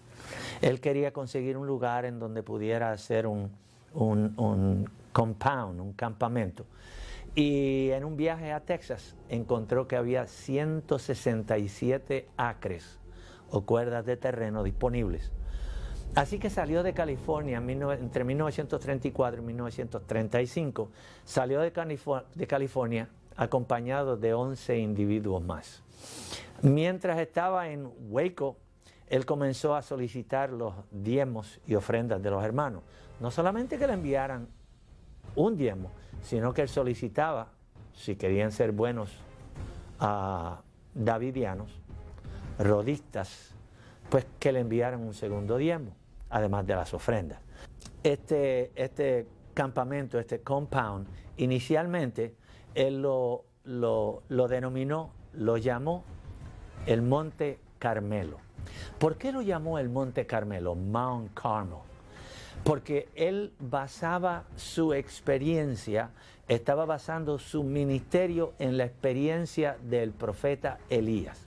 Él quería conseguir un lugar en donde pudiera hacer un compound, un campamento. Y en un viaje a Texas encontró que había 167 acres o cuerdas de terreno disponibles. Así que salió de California entre 1934 y 1935. Salió de California acompañado de 11 individuos más. Mientras estaba en Waco, él comenzó a solicitar los diezmos y ofrendas de los hermanos. No solamente que le enviaran un diezmo, sino que él solicitaba, si querían ser buenos davidianos, rodistas, pues que le enviaran un segundo diezmo, además de las ofrendas. Este campamento, este compound, inicialmente él lo denominó, lo llamó el Monte Carmelo. ¿Por qué lo llamó el Monte Carmelo, Mount Carmel? Porque él basaba su experiencia, estaba basando su ministerio en la experiencia del profeta Elías.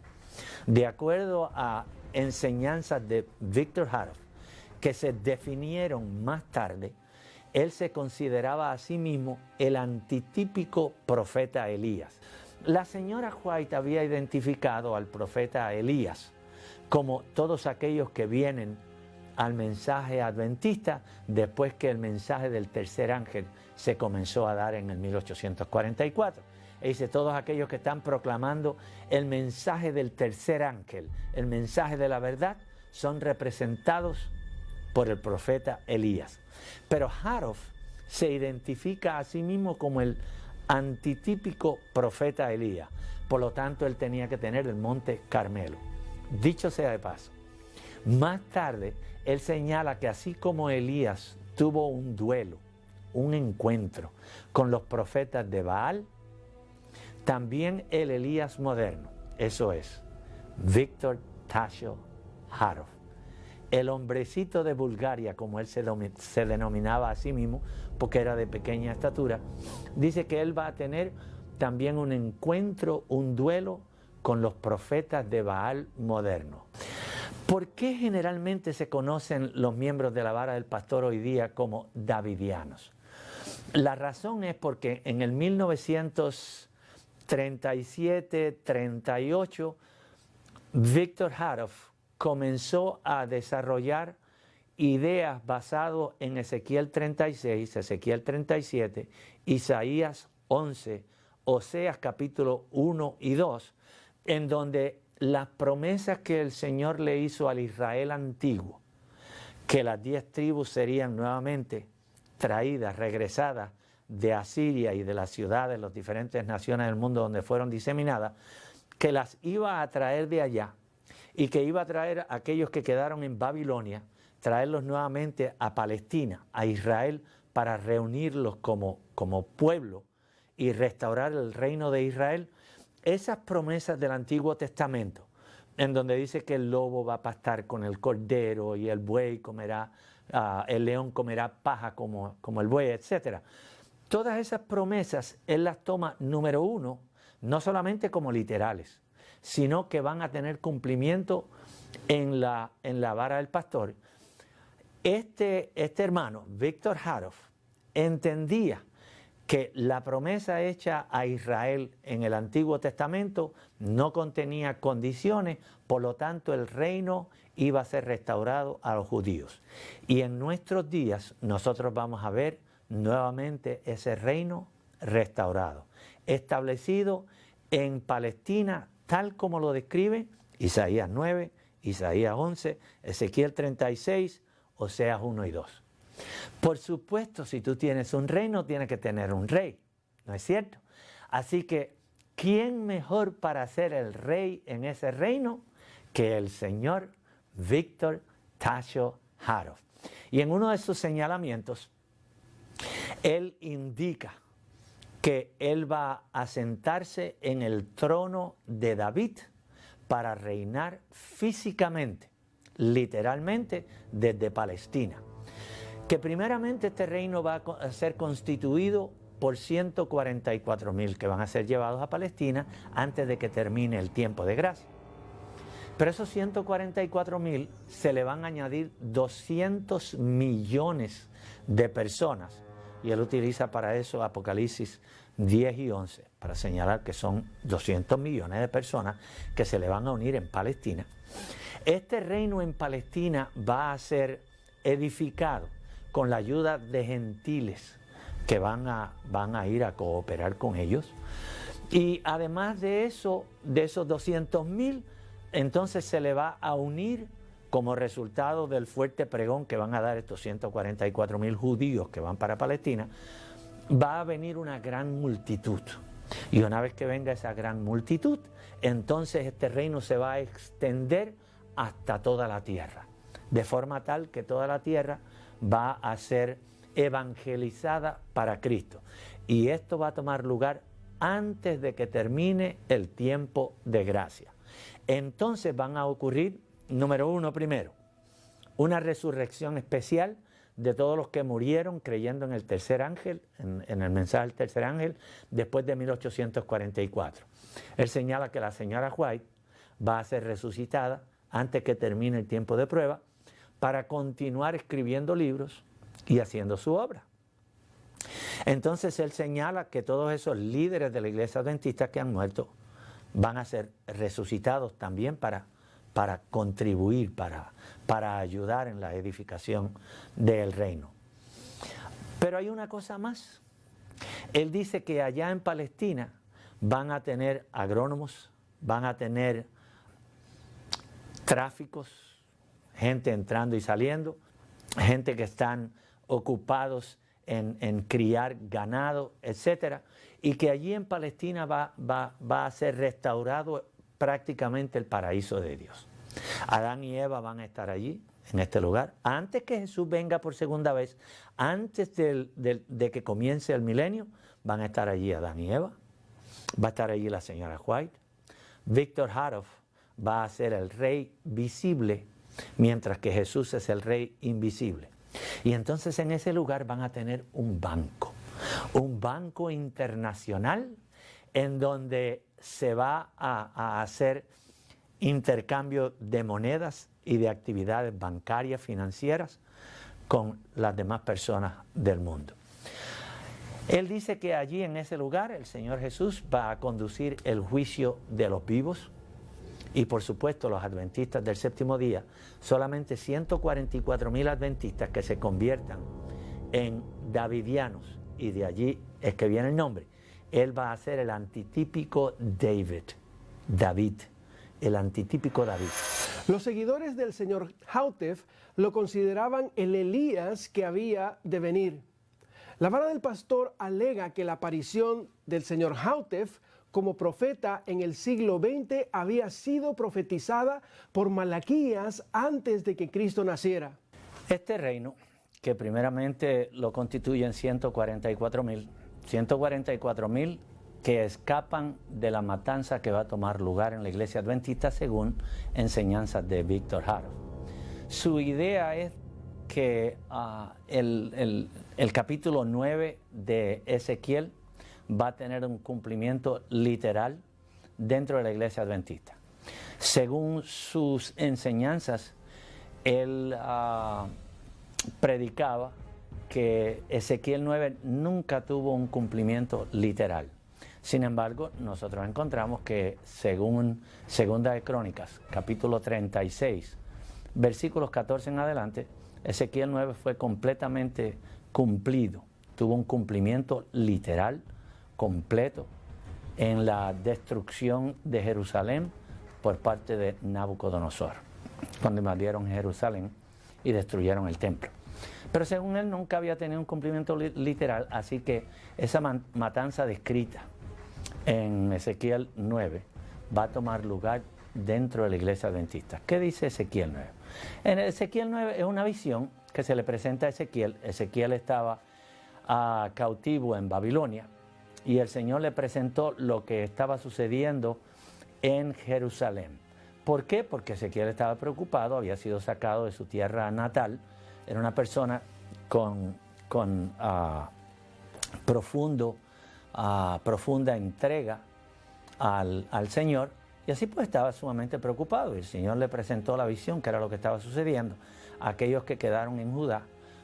De acuerdo a enseñanzas de Victor Haroff, que se definieron más tarde, él se consideraba a sí mismo el antitípico profeta Elías. La señora White había identificado al profeta Elías como todos aquellos que vienen al mensaje adventista después que el mensaje del tercer ángel se comenzó a dar en el 1844. E dice, todos aquellos que están proclamando el mensaje del tercer ángel, el mensaje de la verdad, son representados por el profeta Elías. Pero Haroff se identifica a sí mismo como el antitípico profeta Elías. Por lo tanto, él tenía que tener el Monte Carmelo. Dicho sea de paso, más tarde él señala que así como Elías tuvo un duelo, un encuentro con los profetas de Baal, también el Elías moderno, eso es, Victor Tasio Haroff, el hombrecito de Bulgaria, como él se denominaba a sí mismo, porque era de pequeña estatura, dice que él va a tener también un encuentro, un duelo con los profetas de Baal modernos. ¿Por qué generalmente se conocen los miembros de la vara del pastor hoy día como davidianos? La razón es porque en el 1937-38, Victor Haroff comenzó a desarrollar ideas basadas en Ezequiel 36, Ezequiel 37, Isaías 11, Oseas capítulo 1 y 2, en donde las promesas que el Señor le hizo al Israel antiguo, que las 10 tribus serían nuevamente traídas, regresadas de Asiria y de las ciudades, las diferentes naciones del mundo donde fueron diseminadas, que las iba a traer de allá y que iba a traer a aquellos que quedaron en Babilonia, traerlos nuevamente a Palestina, a Israel, para reunirlos como pueblo y restaurar el reino de Israel. Esas promesas del Antiguo Testamento, en donde dice que el lobo va a pastar con el cordero y el buey comerá, el león comerá paja como el buey, etc. Todas esas promesas él las toma, número uno, no solamente como literales, sino que van a tener cumplimiento en la vara del pastor. Este hermano, Victor Haroff, entendía que la promesa hecha a Israel en el Antiguo Testamento no contenía condiciones, por lo tanto el reino iba a ser restaurado a los judíos. Y en nuestros días nosotros vamos a ver nuevamente ese reino restaurado, establecido en Palestina tal como lo describe Isaías 9, Isaías 11, Ezequiel 36, Oseas 1 y 2. Por supuesto, si tú tienes un reino, tienes que tener un rey, ¿no es cierto? Así que, ¿quién mejor para ser el rey en ese reino que el señor Victor Tasio Haroff? Y en uno de sus señalamientos, él indica que él va a sentarse en el trono de David para reinar físicamente, literalmente, desde Palestina. Que primeramente este reino va a ser constituido por 144,000 que van a ser llevados a Palestina antes de que termine el tiempo de gracia. Pero esos 144,000 se le van a añadir 200 millones de personas. Y él utiliza para eso Apocalipsis 10 y 11, para señalar que son 200 millones de personas que se le van a unir en Palestina. Este reino en Palestina va a ser edificado con la ayuda de gentiles que van a ir a cooperar con ellos. Y además de eso, de esos 200,000, entonces se le va a unir como resultado del fuerte pregón que van a dar estos 144,000 judíos que van para Palestina, va a venir una gran multitud. Y una vez que venga esa gran multitud, entonces este reino se va a extender hasta toda la tierra, de forma tal que toda la tierra va a ser evangelizada para Cristo. Y esto va a tomar lugar antes de que termine el tiempo de gracia. Entonces van a ocurrir, número uno, primero, una resurrección especial de todos los que murieron creyendo en el tercer ángel, en el mensaje del tercer ángel, después de 1844. Él señala que la señora White va a ser resucitada antes que termine el tiempo de prueba para continuar escribiendo libros y haciendo su obra. Entonces él señala que todos esos líderes de la iglesia adventista que han muerto van a ser resucitados también para contribuir, para ayudar en la edificación del reino. Pero hay una cosa más. Él dice que allá en Palestina van a tener agrónomos, van a tener tráficos, gente entrando y saliendo, gente que están ocupados en criar ganado, etcétera, y que allí en Palestina va a ser restaurado prácticamente el paraíso de Dios. Adán y Eva van a estar allí, en este lugar, antes que Jesús venga por segunda vez, antes de que comience el milenio, van a estar allí Adán y Eva, va a estar allí la señora White, Víctor Haroff va a ser el rey visible, mientras que Jesús es el rey invisible. Y entonces en ese lugar van a tener un banco internacional en donde se va a hacer intercambio de monedas y de actividades bancarias, financieras, con las demás personas del mundo. Él dice que allí en ese lugar el Señor Jesús va a conducir el juicio de los vivos y por supuesto los adventistas del séptimo día, solamente 144,000 adventistas que se conviertan en davidianos, y de allí es que viene el nombre. Él va a ser el antitípico David, el antitípico David. Los seguidores del señor Hautef lo consideraban el Elías que había de venir. La vara del pastor alega que la aparición del señor Hautef como profeta en el siglo XX había sido profetizada por Malaquías antes de que Cristo naciera. Este reino, que primeramente lo constituyen 144,000 que escapan de la matanza que va a tomar lugar en la iglesia adventista según enseñanzas de Víctor Haroff. Su idea es que el capítulo 9 de Ezequiel va a tener un cumplimiento literal dentro de la iglesia adventista. Según sus enseñanzas, él predicaba que Ezequiel 9 nunca tuvo un cumplimiento literal. Sin embargo, nosotros encontramos que según Segunda de Crónicas, capítulo 36, versículos 14 en adelante, Ezequiel 9 fue completamente cumplido, tuvo un cumplimiento literal, completo, en la destrucción de Jerusalén por parte de Nabucodonosor, cuando invadieron Jerusalén y destruyeron el templo. Pero según él nunca había tenido un cumplimiento literal, así que esa matanza descrita en Ezequiel 9 va a tomar lugar dentro de la iglesia adventista. ¿Qué dice Ezequiel 9? En Ezequiel 9 es una visión que se le presenta a Ezequiel. Ezequiel estaba cautivo en Babilonia y el Señor le presentó lo que estaba sucediendo en Jerusalén. ¿Por qué? Porque Ezequiel estaba preocupado, había sido sacado de su tierra natal, era una persona con profunda entrega al Señor, y así pues estaba sumamente preocupado. Y el Señor le presentó la visión, que era lo que estaba sucediendo. Aquellos que quedaron en Judá,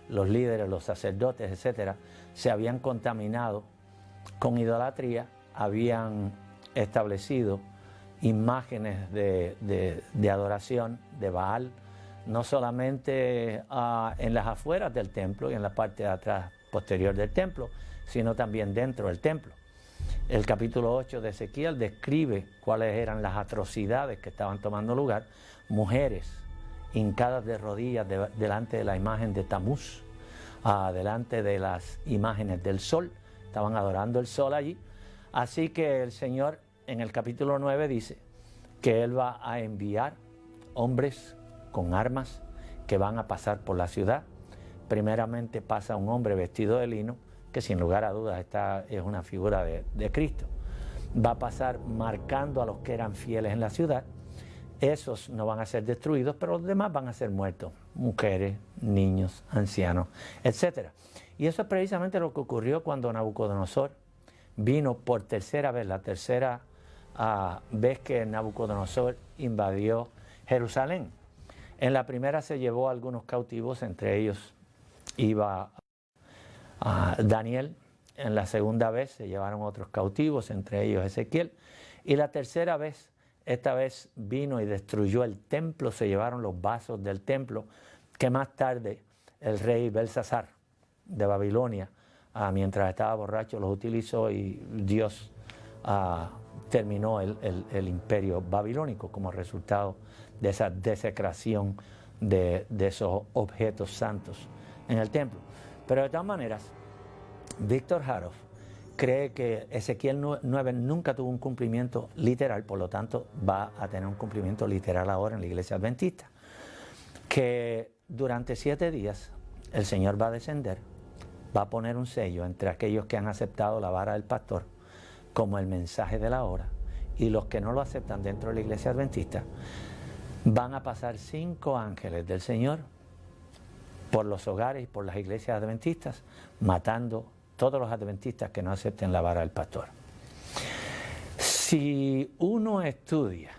los líderes, los sacerdotes, etcétera, se habían contaminado con idolatría, habían establecido imágenes de adoración de Baal, no solamente en las afueras del templo y en la parte de atrás posterior del templo, sino también dentro del templo. El capítulo 8 de Ezequiel describe cuáles eran las atrocidades que estaban tomando lugar. Mujeres hincadas de rodillas delante de la imagen de Tamuz, delante de las imágenes del sol. Estaban adorando el sol allí. Así que el Señor en el capítulo 9 dice que Él va a enviar hombres con armas que van a pasar por la ciudad. Primeramente pasa un hombre vestido de lino, que sin lugar a dudas esta es una figura de Cristo. Va a pasar marcando a los que eran fieles en la ciudad. Esos no van a ser destruidos, pero los demás van a ser muertos. Mujeres, niños, ancianos, etc. Y eso es precisamente lo que ocurrió cuando Nabucodonosor vino por tercera vez, la tercera vez que Nabucodonosor invadió Jerusalén. En la primera se llevó a algunos cautivos, entre ellos iba Daniel. En la segunda vez se llevaron otros cautivos, entre ellos Ezequiel. Y la tercera vez, esta vez vino y destruyó el templo, se llevaron los vasos del templo, que más tarde el rey Belsasar de Babilonia, mientras estaba borracho, los utilizó y Dios terminó el imperio babilónico como resultado de esa desecración de esos objetos santos en el templo. Pero de todas maneras, Víctor Haroff cree que Ezequiel 9 nunca tuvo un cumplimiento literal, por lo tanto va a tener un cumplimiento literal ahora en la iglesia adventista, que durante 7 días el Señor va a descender, va a poner un sello entre aquellos que han aceptado la vara del pastor como el mensaje de la hora, y los que no lo aceptan dentro de la iglesia adventista. Van a pasar 5 ángeles del Señor por los hogares y por las iglesias adventistas, matando todos los adventistas que no acepten la vara del pastor. Si uno estudia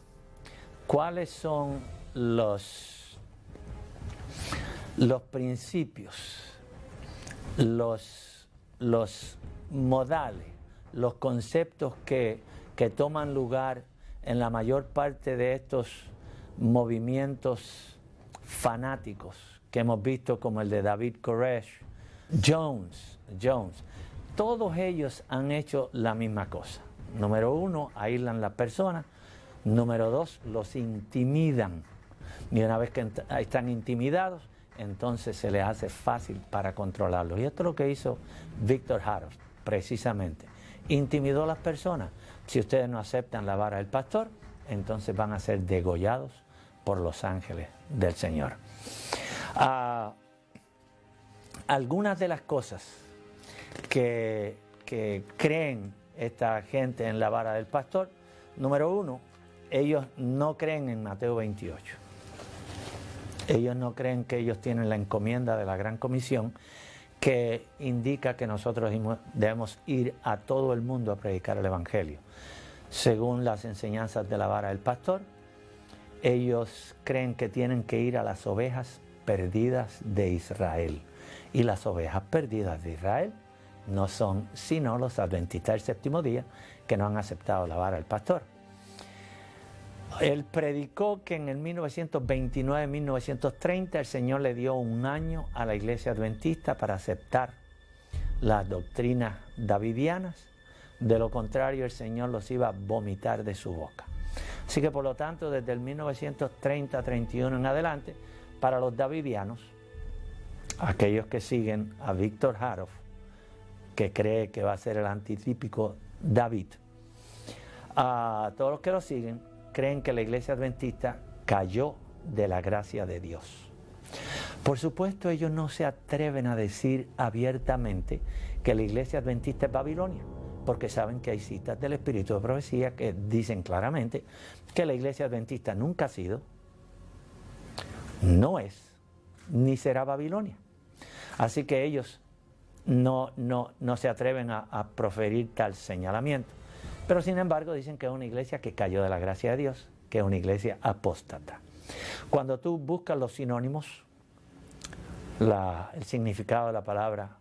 cuáles son los principios, los modales, los conceptos que toman lugar en la mayor parte de estos movimientos fanáticos que hemos visto, como el de David Koresh, Jones, todos ellos han hecho la misma cosa. Número 1, aíslan las personas. Número 2, los intimidan. Y una vez que están intimidados, entonces se les hace fácil para controlarlos. Y esto es lo que hizo Víctor Haroff, precisamente. Intimidó a las personas. Si ustedes no aceptan la vara del pastor, entonces van a ser degollados por los ángeles del Señor. Algunas de las cosas que creen esta gente en la vara del pastor. Número 1, ellos no creen en Mateo 28. Ellos no creen que ellos tienen la encomienda de la Gran Comisión, que indica que nosotros debemos ir a todo el mundo a predicar el Evangelio. Según las enseñanzas de la vara del pastor, ellos creen que tienen que ir a las ovejas perdidas de Israel. Y las ovejas perdidas de Israel no son sino los adventistas del séptimo día, que no han aceptado la vara del pastor. Él predicó que en el 1929-1930 el Señor le dio un año a la iglesia adventista para aceptar las doctrinas davidianas. De lo contrario, el Señor los iba a vomitar de su boca. Así que por lo tanto, desde el 1930-31 en adelante, para los davidianos, aquellos que siguen a Víctor Haroff, que cree que va a ser el antitípico David, a todos los que lo siguen, creen que la iglesia adventista cayó de la gracia de Dios. Por supuesto, ellos no se atreven a decir abiertamente que la iglesia adventista es Babilonia, porque saben que hay citas del Espíritu de Profecía que dicen claramente que la iglesia adventista nunca ha sido, no es, ni será Babilonia. Así que ellos no se atreven a proferir tal señalamiento. Pero sin embargo dicen que es una iglesia que cayó de la gracia de Dios, que es una iglesia apóstata. Cuando tú buscas los sinónimos, el significado de la palabra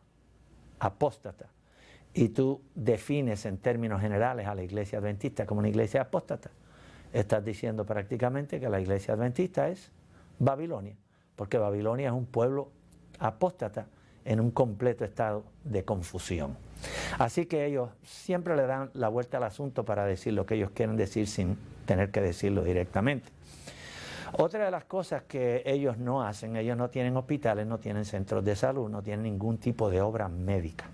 apóstata, y tú defines en términos generales a la iglesia adventista como una iglesia apóstata, estás diciendo prácticamente que la iglesia adventista es Babilonia, porque Babilonia es un pueblo apóstata en un completo estado de confusión. Así que ellos siempre le dan la vuelta al asunto para decir lo que ellos quieren decir sin tener que decirlo directamente. Otra de las cosas que ellos no hacen, ellos no tienen hospitales, no tienen centros de salud, no tienen ningún tipo de obra médica.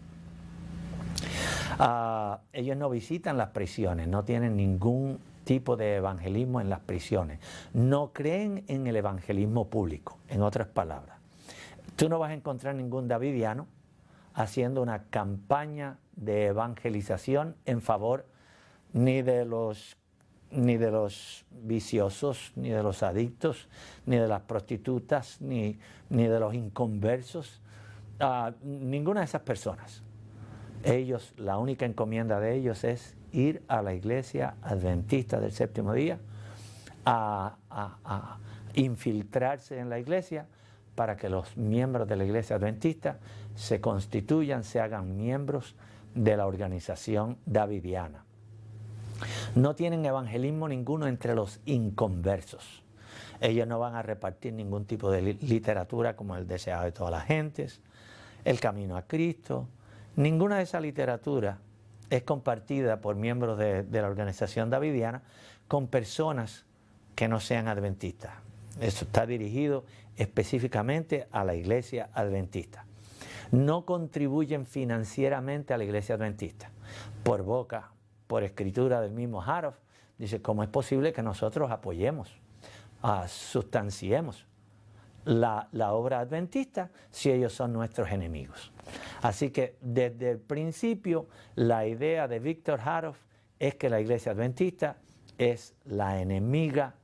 Ellos no visitan las prisiones, no tienen ningún tipo de evangelismo en las prisiones. No creen en el evangelismo público, en otras palabras. Tú no vas a encontrar ningún davidiano haciendo una campaña de evangelización en favor ni de los viciosos, ni de los adictos, ni de las prostitutas, ni de los inconversos, ninguna de esas personas. Ellos, la única encomienda de ellos es ir a la iglesia adventista del séptimo día, a infiltrarse en la iglesia para que los miembros de la iglesia adventista se constituyan, se hagan miembros de la organización davidiana. No tienen evangelismo ninguno entre los inconversos. Ellos no van a repartir ningún tipo de literatura como El deseado de todas las gentes, El camino a Cristo. Ninguna de esa literatura es compartida por miembros de la organización davidiana con personas que no sean adventistas. Eso está dirigido específicamente a la iglesia adventista. No contribuyen financieramente a la iglesia adventista. Por boca, por escritura del mismo Haroff, dice, ¿cómo es posible que nosotros apoyemos, sustanciemos la obra adventista si ellos son nuestros enemigos? Así que desde el principio la idea de Víctor Haroff es que la iglesia adventista es la enemiga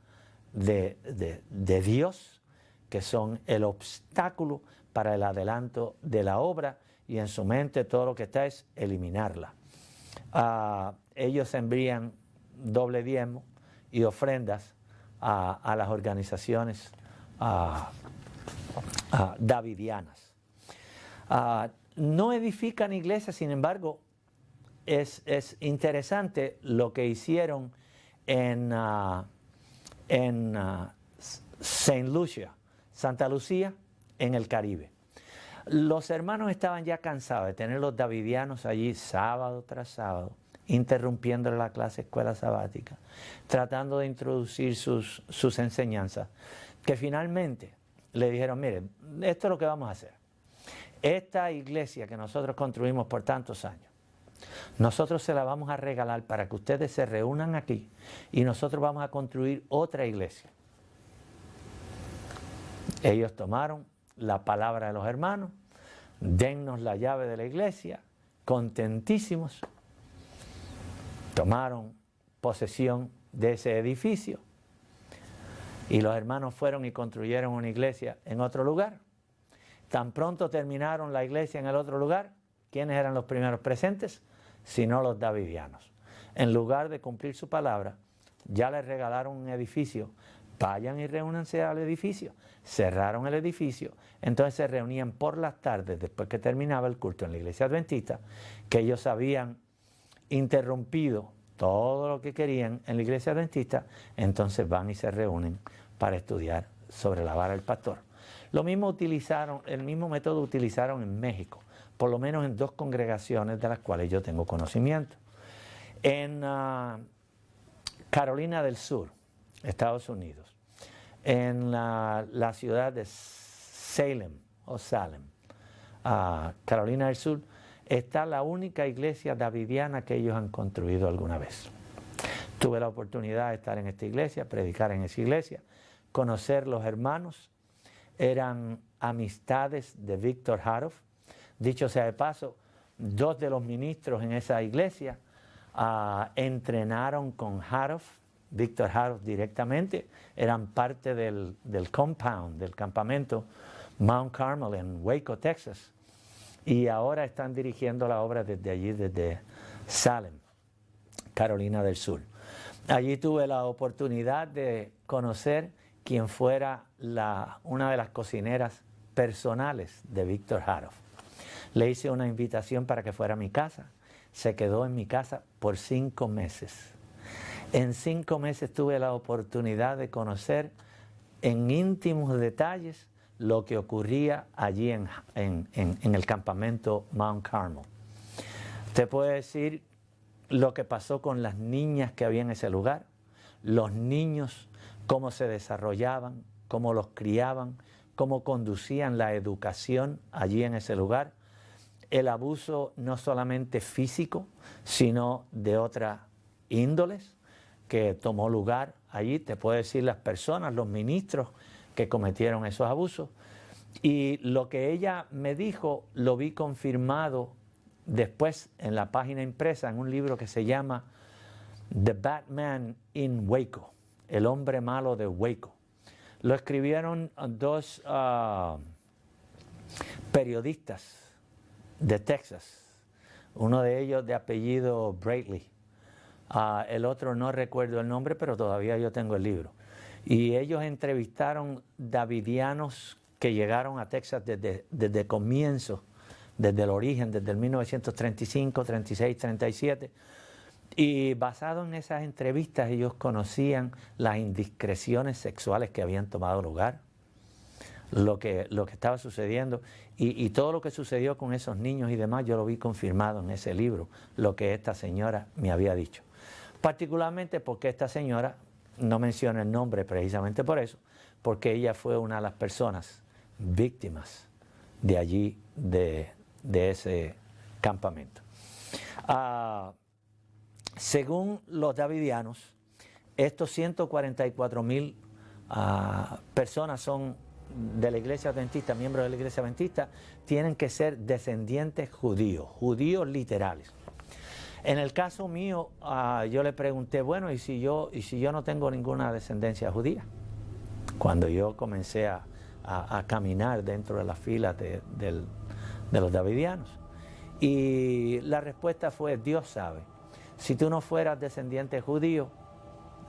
de Dios, que son el obstáculo para el adelanto de la obra, y en su mente todo lo que está es eliminarla. Ellos envían doble diezmo y ofrendas a las organizaciones davidianas. No edifican iglesias, sin embargo, es interesante lo que hicieron en Saint Lucia, Santa Lucía, en el Caribe. Los hermanos estaban ya cansados de tener los davidianos allí sábado tras sábado, interrumpiendo la clase escuela sabática, tratando de introducir sus enseñanzas, que finalmente le dijeron, miren, esto es lo que vamos a hacer. Esta iglesia que nosotros construimos por tantos años, nosotros se la vamos a regalar para que ustedes se reúnan aquí y nosotros vamos a construir otra iglesia. Ellos tomaron la palabra de los hermanos, dennos la llave de la iglesia, contentísimos, tomaron posesión de ese edificio y los hermanos fueron y construyeron una iglesia en otro lugar. Tan pronto terminaron la iglesia en el otro lugar, ¿quiénes eran los primeros presentes? Sino los davidianos. En lugar de cumplir su palabra, ya les regalaron un edificio. Vayan y reúnanse al edificio. Cerraron el edificio. Entonces se reunían por las tardes, después que terminaba el culto en la iglesia adventista, que ellos habían interrumpido todo lo que querían en la iglesia adventista. Entonces van y se reúnen para estudiar sobre la vara del pastor. Lo mismo utilizaron, el mismo método utilizaron en México, por lo menos en 2 congregaciones de las cuales yo tengo conocimiento. En Carolina del Sur, Estados Unidos, en la ciudad de Salem, Carolina del Sur, está la única iglesia davidiana que ellos han construido alguna vez. Tuve la oportunidad de estar en esta iglesia, predicar en esa iglesia, conocer los hermanos. Eran amistades de Víctor Haroff. Dicho sea de paso, 2 de los ministros en esa iglesia entrenaron con Haroff, Víctor Haroff directamente, eran parte del compound, del campamento Mount Carmel en Waco, Texas, y ahora están dirigiendo la obra desde allí, desde Salem, Carolina del Sur. Allí tuve la oportunidad de conocer quien fuera una de las cocineras personales de Víctor Haroff. Le hice una invitación para que fuera a mi casa. Se quedó en mi casa por 5 meses. En 5 meses tuve la oportunidad de conocer en íntimos detalles lo que ocurría allí en el campamento Mount Carmel. Te puedo decir lo que pasó con las niñas que había en ese lugar, los niños cómo se desarrollaban, cómo los criaban, cómo conducían la educación allí en ese lugar. El abuso no solamente físico, sino de otras índoles que tomó lugar allí. Te puedo decir las personas, los ministros que cometieron esos abusos. Y lo que ella me dijo lo vi confirmado después en la página impresa en un libro que se llama The Batman in Waco, el hombre malo de Waco. Lo escribieron dos periodistas de Texas, uno de ellos de apellido Braley, el otro no recuerdo el nombre, pero todavía yo tengo el libro. Y ellos entrevistaron davidianos que llegaron a Texas desde comienzo, desde el origen, desde el 1935, 36, 37. Y basado en esas entrevistas ellos conocían las indiscreciones sexuales que habían tomado lugar, lo que estaba sucediendo y todo lo que sucedió con esos niños y demás, yo lo vi confirmado en ese libro, lo que esta señora me había dicho. Particularmente porque esta señora, no menciona el nombre precisamente por eso, porque ella fue una de las personas víctimas de allí, de ese campamento. Según los davidianos, estos 144,000 personas son de la iglesia adventista, miembros de la iglesia adventista, tienen que ser descendientes judíos, judíos literales. En el caso mío, yo le pregunté, bueno, ¿y si yo no tengo ninguna descendencia judía? Cuando yo comencé a caminar dentro de las filas de los davidianos. Y la respuesta fue, Dios sabe. Si tú no fueras descendiente judío,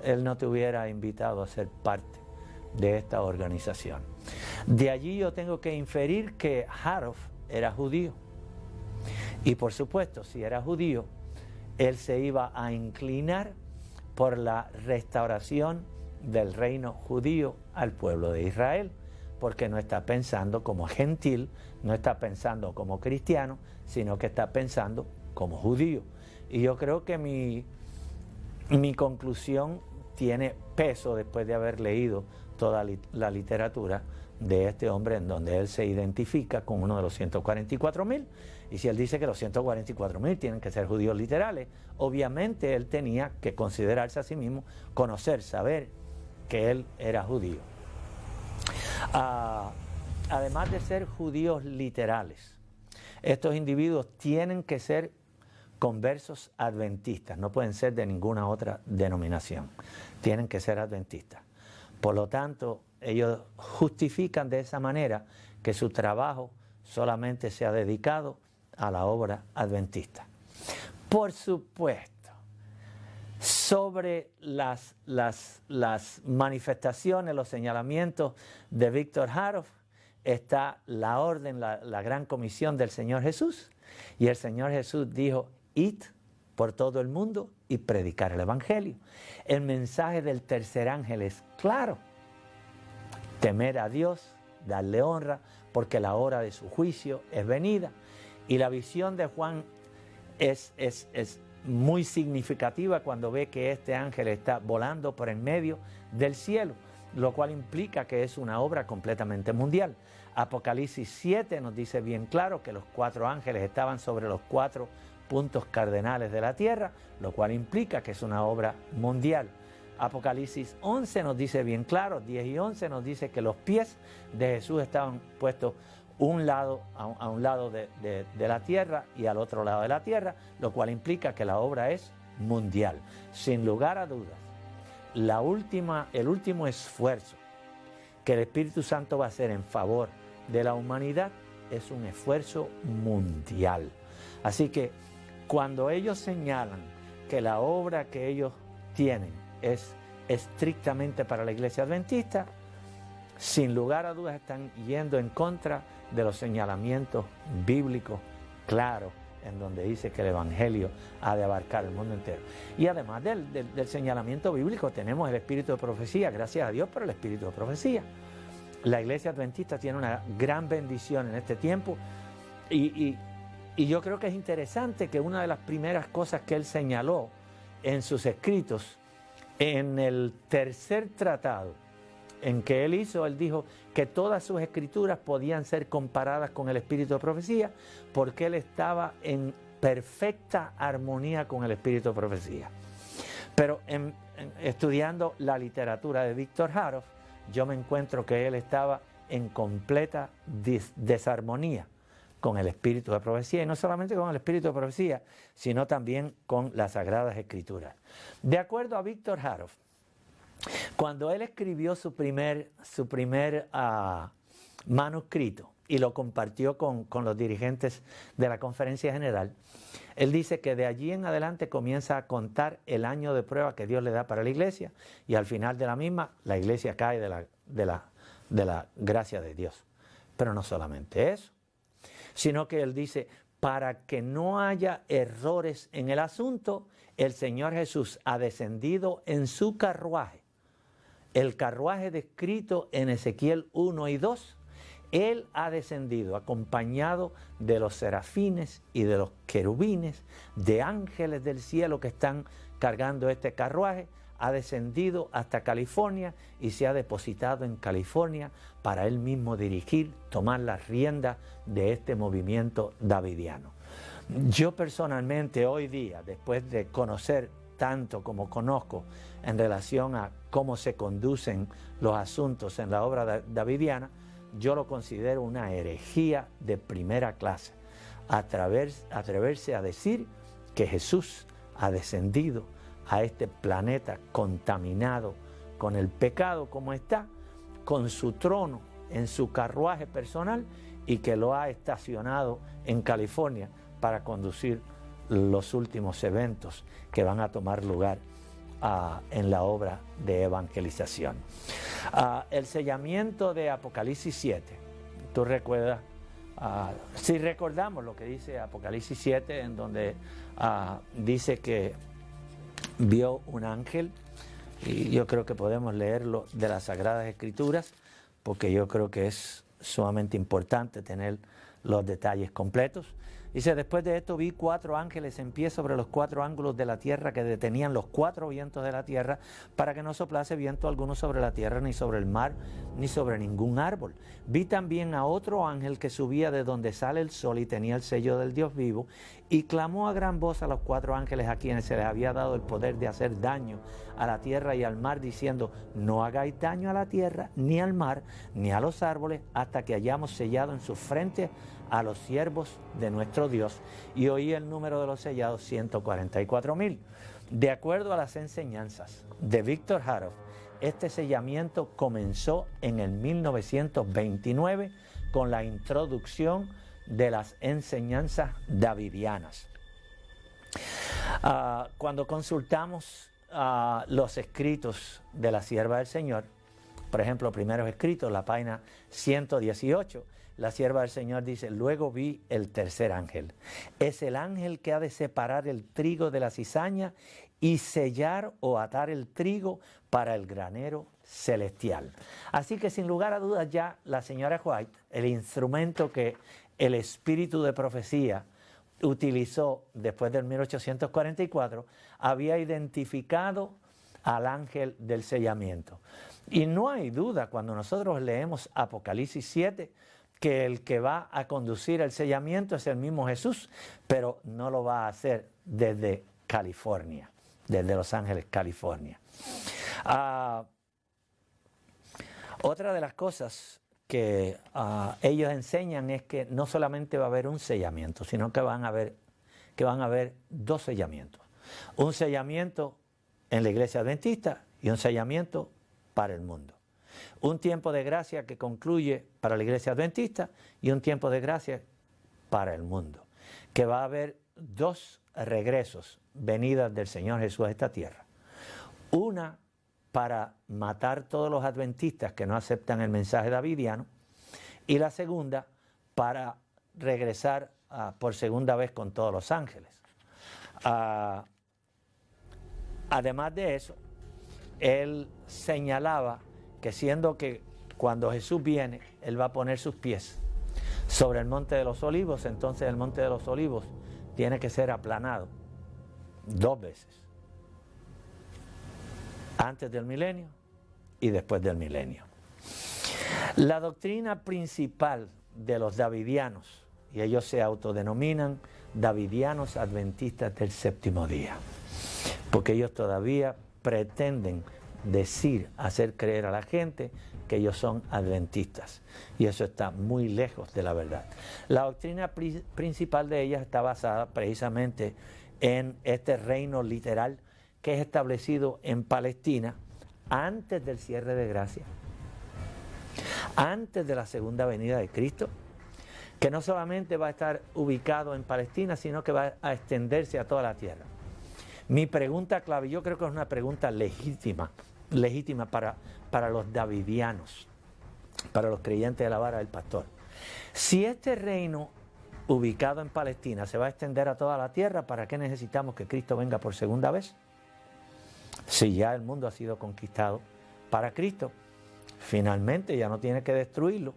Él no te hubiera invitado a ser parte de esta organización. De allí yo tengo que inferir que Harov era judío. Y por supuesto, si era judío, él se iba a inclinar por la restauración del reino judío al pueblo de Israel, porque no está pensando como gentil, no está pensando como cristiano, sino que está pensando como judío. Y yo creo que mi conclusión tiene peso después de haber leído toda la literatura de este hombre, en donde él se identifica con uno de los 144,000. Y si él dice que los 144,000 tienen que ser judíos literales, obviamente él tenía que considerarse a sí mismo, conocer, saber que él era judío. Además de ser judíos literales, estos individuos tienen que ser conversos adventistas, no pueden ser de ninguna otra denominación, tienen que ser adventistas. Por lo tanto, ellos justifican de esa manera que su trabajo solamente se ha dedicado a la obra adventista. Por supuesto, sobre las manifestaciones, los señalamientos de Víctor Harov, está la orden, la gran comisión del Señor Jesús. Y el Señor Jesús dijo, id por todo el mundo y predicar el Evangelio. El mensaje del tercer ángel es claro. Temer a Dios, darle honra, porque la hora de su juicio es venida. Y la visión de Juan es muy significativa cuando ve que este ángel está volando por en medio del cielo, lo cual implica que es una obra completamente mundial. Apocalipsis 7 nos dice bien claro que los 4 ángeles estaban sobre los 4 puntos cardenales de la tierra, lo cual implica que es una obra mundial. Apocalipsis 11 nos dice bien claro, 10 y 11 nos dice que los pies de Jesús estaban puestos a un lado de la tierra y al otro lado de la tierra, lo cual implica que la obra es mundial. Sin lugar a dudas, el último esfuerzo que el Espíritu Santo va a hacer en favor de la humanidad es un esfuerzo mundial. Así que cuando ellos señalan que la obra que ellos tienen es estrictamente para la iglesia adventista, sin lugar a dudas están yendo en contra de los señalamientos bíblicos claros en donde dice que el Evangelio ha de abarcar el mundo entero. Y además del señalamiento bíblico tenemos el espíritu de profecía, gracias a Dios por el espíritu de profecía. La iglesia adventista tiene una gran bendición en este tiempo y yo creo que es interesante que una de las primeras cosas que él señaló en sus escritos En el tercer tratado en que él hizo, él dijo que todas sus escrituras podían ser comparadas con el espíritu de profecía porque él estaba en perfecta armonía con el espíritu de profecía. Pero estudiando la literatura de Víctor Haroff, yo me encuentro que él estaba en completa desarmonía con el espíritu de profecía, y no solamente con el espíritu de profecía, sino también con las Sagradas Escrituras. De acuerdo a Víctor Haroff, cuando él escribió su primer manuscrito y lo compartió con los dirigentes de la Conferencia General, él dice que de allí en adelante comienza a contar el año de prueba que Dios le da para la iglesia, y al final de la misma, la iglesia cae de la gracia de Dios. Pero no solamente eso, sino que él dice, para que no haya errores en el asunto, el Señor Jesús ha descendido en su carruaje, el carruaje descrito en Ezequiel 1 y 2, Él ha descendido acompañado de los serafines y de los querubines, de ángeles del cielo que están cargando este carruaje, ha descendido hasta California y se ha depositado en California para Él mismo dirigir, tomar las riendas de este movimiento davidiano. Yo personalmente hoy día, después de conocer tanto como conozco en relación a cómo se conducen los asuntos en la obra davidiana, yo lo considero una herejía de primera clase, atreverse a decir que Jesús ha descendido a este planeta contaminado con el pecado como está, con su trono en su carruaje personal, y que lo ha estacionado en California para conducir los últimos eventos que van a tomar lugar en la obra de evangelización. El sellamiento de Apocalipsis 7, tú recuerdas, si recordamos lo que dice Apocalipsis 7, en donde dice que vio un ángel, y yo creo que podemos leerlo de las Sagradas Escrituras, porque yo creo que es sumamente importante tener los detalles completos. Dice, después de esto vi 4 ángeles en pie sobre los 4 ángulos de la tierra, que detenían los 4 vientos de la tierra, para que no soplase viento alguno sobre la tierra, ni sobre el mar, ni sobre ningún árbol. Vi también a otro ángel que subía de donde sale el sol y tenía el sello del Dios vivo, y clamó a gran voz a los 4 ángeles a quienes se les había dado el poder de hacer daño a la tierra y al mar, diciendo, no hagáis daño a la tierra, ni al mar, ni a los árboles, hasta que hayamos sellado en su frente a los siervos de nuestro Dios. Y oí el número de los sellados, 144,000. De acuerdo a las enseñanzas de Víctor Haroff, este sellamiento comenzó en el 1929 con la introducción de las enseñanzas davidianas. Cuando consultamos los escritos de la sierva del Señor, por ejemplo, primeros escritos, la página 118, la sierva del Señor dice, luego vi el tercer ángel. Es el ángel que ha de separar el trigo de la cizaña y sellar o atar el trigo para el granero celestial. Así que sin lugar a dudas ya la señora White, el instrumento que el espíritu de profecía utilizó después del 1844, había identificado al ángel del sellamiento. Y no hay duda cuando nosotros leemos Apocalipsis 7, que el que va a conducir el sellamiento es el mismo Jesús, pero no lo va a hacer desde California, desde Los Ángeles, California. Otra de las cosas que ellos enseñan es que no solamente va a haber un sellamiento, sino que van a haber 2 sellamientos. Un sellamiento en la iglesia adventista y un sellamiento para el mundo. Un tiempo de gracia que concluye para la iglesia adventista y un tiempo de gracia para el mundo. Que va a haber 2 regresos, venidas del Señor Jesús a esta tierra. Una para matar todos los adventistas que no aceptan el mensaje davidiano, y la segunda para regresar por segunda vez con todos los ángeles. Además de eso, él señalaba que siendo que cuando Jesús viene, Él va a poner sus pies sobre el Monte de los Olivos, entonces el Monte de los Olivos tiene que ser aplanado 2 veces. antes del milenio y después del milenio. La doctrina principal de los davidianos, y ellos se autodenominan davidianos adventistas del séptimo día, porque ellos todavía pretenden hacer creer a la gente que ellos son adventistas, y eso está muy lejos de la verdad. La doctrina principal de ellas está basada precisamente en este reino literal que es establecido en Palestina antes del cierre de gracia, antes de la segunda venida de Cristo, que no solamente va a estar ubicado en Palestina, sino que va a extenderse a toda la tierra. Mi pregunta clave, yo creo que es una pregunta legítima para los davidianos, para los creyentes de la vara del pastor. Si este reino ubicado en Palestina se va a extender a toda la tierra, ¿para qué necesitamos que Cristo venga por segunda vez? Si ya el mundo ha sido conquistado para Cristo, finalmente ya no tiene que destruirlo,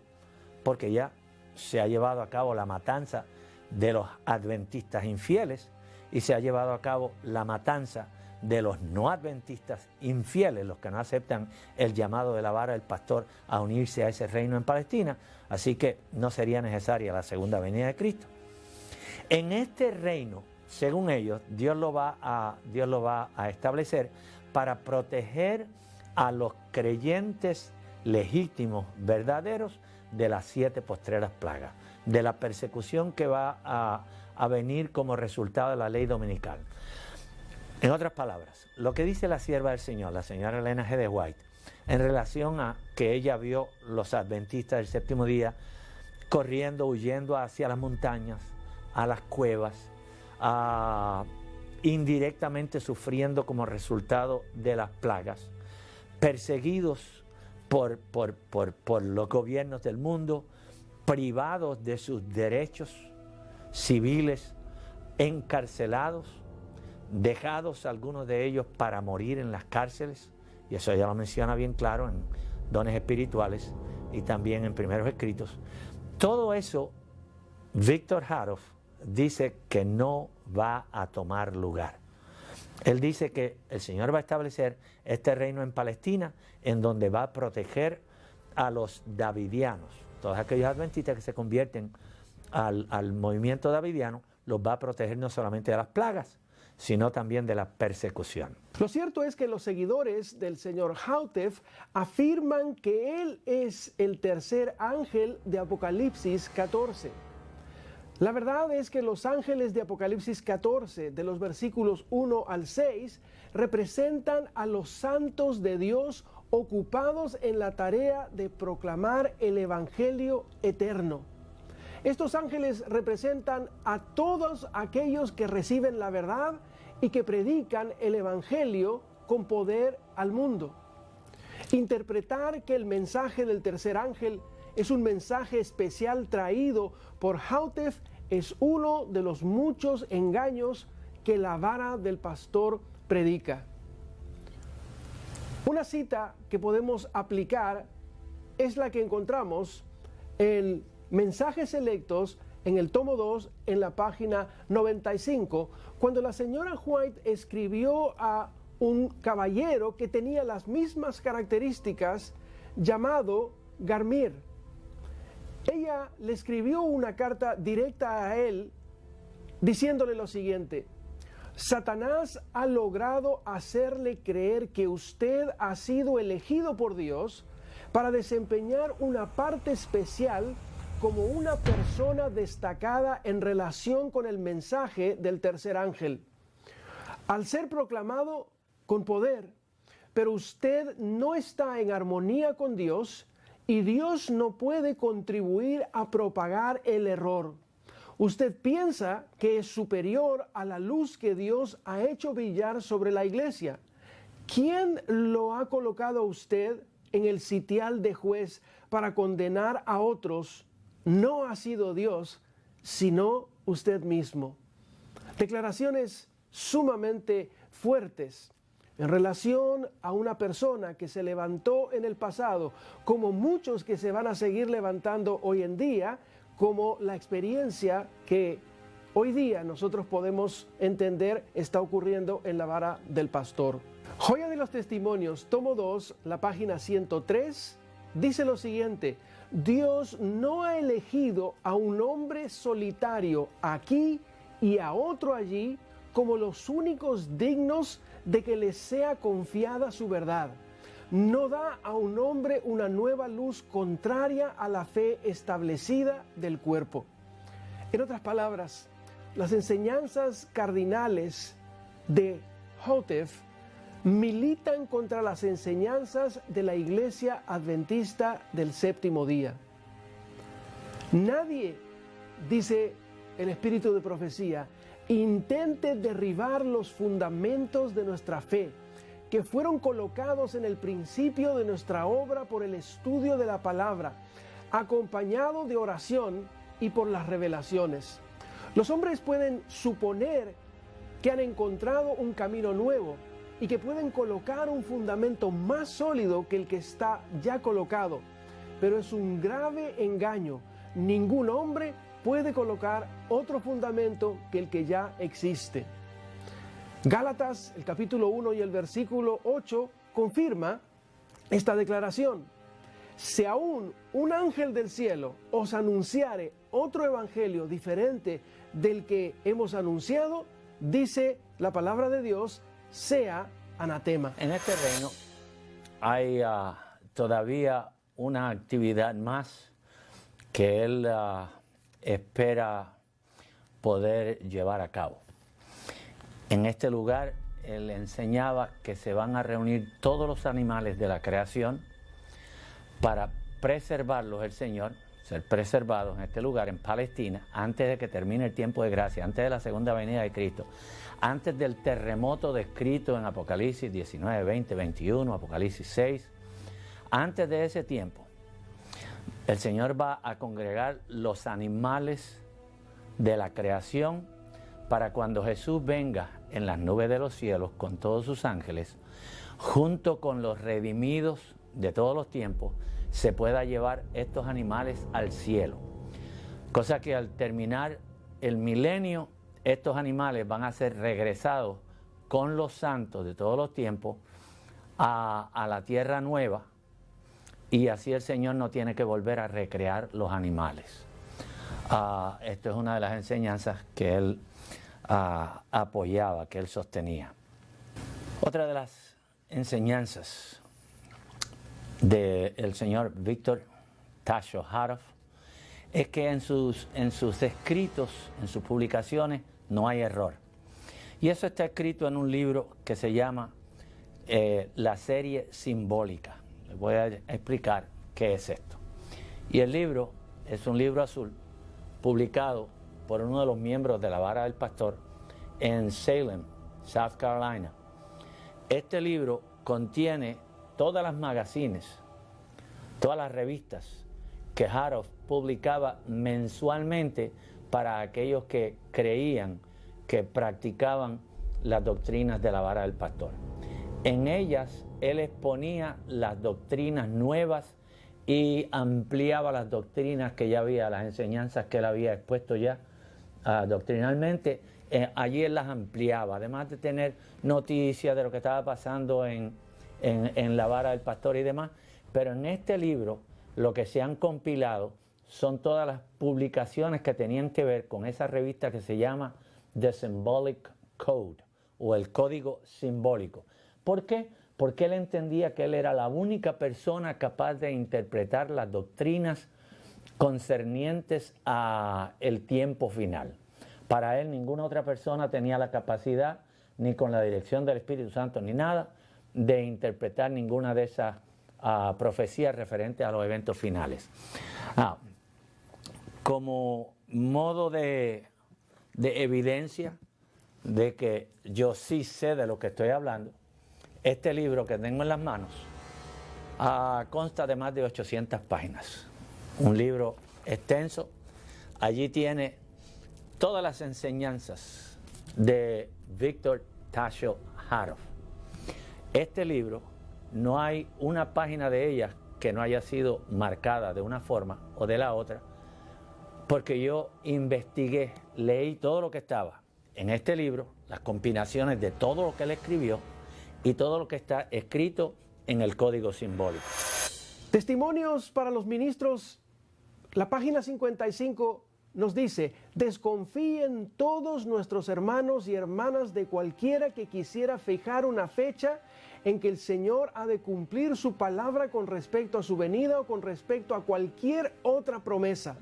porque ya se ha llevado a cabo la matanza de los adventistas infieles y se ha llevado a cabo la matanza de los no adventistas infieles, los que no aceptan el llamado de la vara del pastor a unirse a ese reino en Palestina. Así que no sería necesaria la segunda venida de Cristo. En este reino, según ellos, Dios lo va a establecer para proteger a los creyentes legítimos, verdaderos, de las 7 postreras plagas, de la persecución que va a venir como resultado de la ley dominical. En otras palabras, lo que dice la sierva del Señor, la señora Elena G. de White, en relación a que ella vio los adventistas del séptimo día corriendo, huyendo hacia las montañas, a las cuevas, indirectamente sufriendo como resultado de las plagas, perseguidos por los gobiernos del mundo, privados de sus derechos civiles, encarcelados, dejados algunos de ellos para morir en las cárceles, y eso ya lo menciona bien claro en Dones Espirituales y también en Primeros Escritos. Todo eso, Víctor Haroff dice que no va a tomar lugar. Él dice que el Señor va a establecer este reino en Palestina, en donde va a proteger a los davidianos, todos aquellos adventistas que se convierten al movimiento davidiano, los va a proteger no solamente de las plagas, sino también de la persecución. Lo cierto es que los seguidores del señor Hautef afirman que él es el tercer ángel de Apocalipsis 14. La verdad es que los ángeles de Apocalipsis 14, de los versículos 1 al 6, representan a los santos de Dios ocupados en la tarea de proclamar el Evangelio eterno. Estos ángeles representan a todos aquellos que reciben la verdad y que predican el Evangelio con poder al mundo. Interpretar que el mensaje del tercer ángel es un mensaje especial traído por Hautef es uno de los muchos engaños que la vara del pastor predica. Una cita que podemos aplicar es la que encontramos en Mensajes Selectos, en el tomo 2, en la página 95, cuando la señora White escribió a un caballero que tenía las mismas características, llamado Garmir. Ella le escribió una carta directa a él, diciéndole lo siguiente: Satanás ha logrado hacerle creer que usted ha sido elegido por Dios para desempeñar una parte especial como una persona destacada en relación con el mensaje del tercer ángel, al ser proclamado con poder. Pero usted no está en armonía con Dios y Dios no puede contribuir a propagar el error. Usted piensa que es superior a la luz que Dios ha hecho brillar sobre la iglesia. ¿Quién lo ha colocado a usted en el sitial de juez para condenar a otros? No ha sido Dios, sino usted mismo. Declaraciones sumamente fuertes en relación a una persona que se levantó en el pasado, como muchos que se van a seguir levantando hoy en día, como la experiencia que hoy día nosotros podemos entender está ocurriendo en la vara del pastor. Joya de los Testimonios, tomo 2, la página 103, dice lo siguiente: Dios no ha elegido a un hombre solitario aquí y a otro allí como los únicos dignos de que les sea confiada su verdad. No da a un hombre una nueva luz contraria a la fe establecida del cuerpo. En otras palabras, las enseñanzas cardinales de Houteff militan contra las enseñanzas de la Iglesia Adventista del Séptimo Día. Nadie, dice el Espíritu de Profecía, intente derribar los fundamentos de nuestra fe, que fueron colocados en el principio de nuestra obra por el estudio de la palabra, acompañado de oración y por las revelaciones. Los hombres pueden suponer que han encontrado un camino nuevo y que pueden colocar un fundamento más sólido que el que está ya colocado, pero es un grave engaño. Ningún hombre puede colocar otro fundamento que el que ya existe. Gálatas, el capítulo 1 y el versículo 8 confirma esta declaración: si aún un ángel del cielo os anunciare otro evangelio diferente del que hemos anunciado, dice la palabra de Dios, sea anatema. En este reino hay todavía una actividad más que él espera poder llevar a cabo. En este lugar él enseñaba que se van a reunir todos los animales de la creación para preservarlos el Señor, ser preservados en este lugar, en Palestina, antes de que termine el tiempo de gracia, antes de la segunda venida de Cristo, antes del terremoto descrito en Apocalipsis 19, 20, 21, Apocalipsis 6. Antes de ese tiempo, el Señor va a congregar los animales de la creación para cuando Jesús venga en las nubes de los cielos con todos sus ángeles, junto con los redimidos de todos los tiempos, se pueda llevar estos animales al cielo. Cosa que al terminar el milenio, estos animales van a ser regresados con los santos de todos los tiempos a la tierra nueva, y así el Señor no tiene que volver a recrear los animales. Esto es una de las enseñanzas que él apoyaba, que él sostenía. Otra de las enseñanzas del señor Víctor Tasho Haroff es que en sus escritos, en sus publicaciones, no hay error. Y eso está escrito en un libro que se llama La Serie Simbólica. Les voy a explicar qué es esto. Y el libro es un libro azul publicado por uno de los miembros de la Vara del Pastor en Salem, South Carolina. Este libro contiene todas las magazines, todas las revistas que Haroff publicaba mensualmente para aquellos que creían, que practicaban las doctrinas de la Vara del Pastor. En ellas él exponía las doctrinas nuevas y ampliaba las doctrinas que ya había, las enseñanzas que él había expuesto ya doctrinalmente. Allí él las ampliaba, además de tener noticias de lo que estaba pasando en la Vara del Pastor y demás. Pero en este libro lo que se han compilado son todas las publicaciones que tenían que ver con esa revista que se llama The Symbolic Code, o el Código Simbólico. ¿Por qué? Porque él entendía que él era la única persona capaz de interpretar las doctrinas concernientes a el tiempo final. Para él ninguna otra persona tenía la capacidad, ni con la dirección del Espíritu Santo ni nada, de interpretar ninguna de esas profecías referentes a los eventos finales. Como modo de evidencia de que yo sí sé de lo que estoy hablando, este libro que tengo en las manos consta de más de 800 páginas. Un libro extenso. Allí tiene todas las enseñanzas de Víctor Tasho Haroff. Este libro, no hay una página de ellas que no haya sido marcada de una forma o de la otra, porque yo investigué leí todo lo que estaba en este libro, las combinaciones de todo lo que él escribió y todo lo que está escrito en el código simbólico. Testimonios para los ministros, la página 55 nos dice: desconfíen todos nuestros hermanos y hermanas de cualquiera que quisiera fijar una fecha en que el Señor ha de cumplir su palabra con respecto a su venida o con respecto a cualquier otra promesa.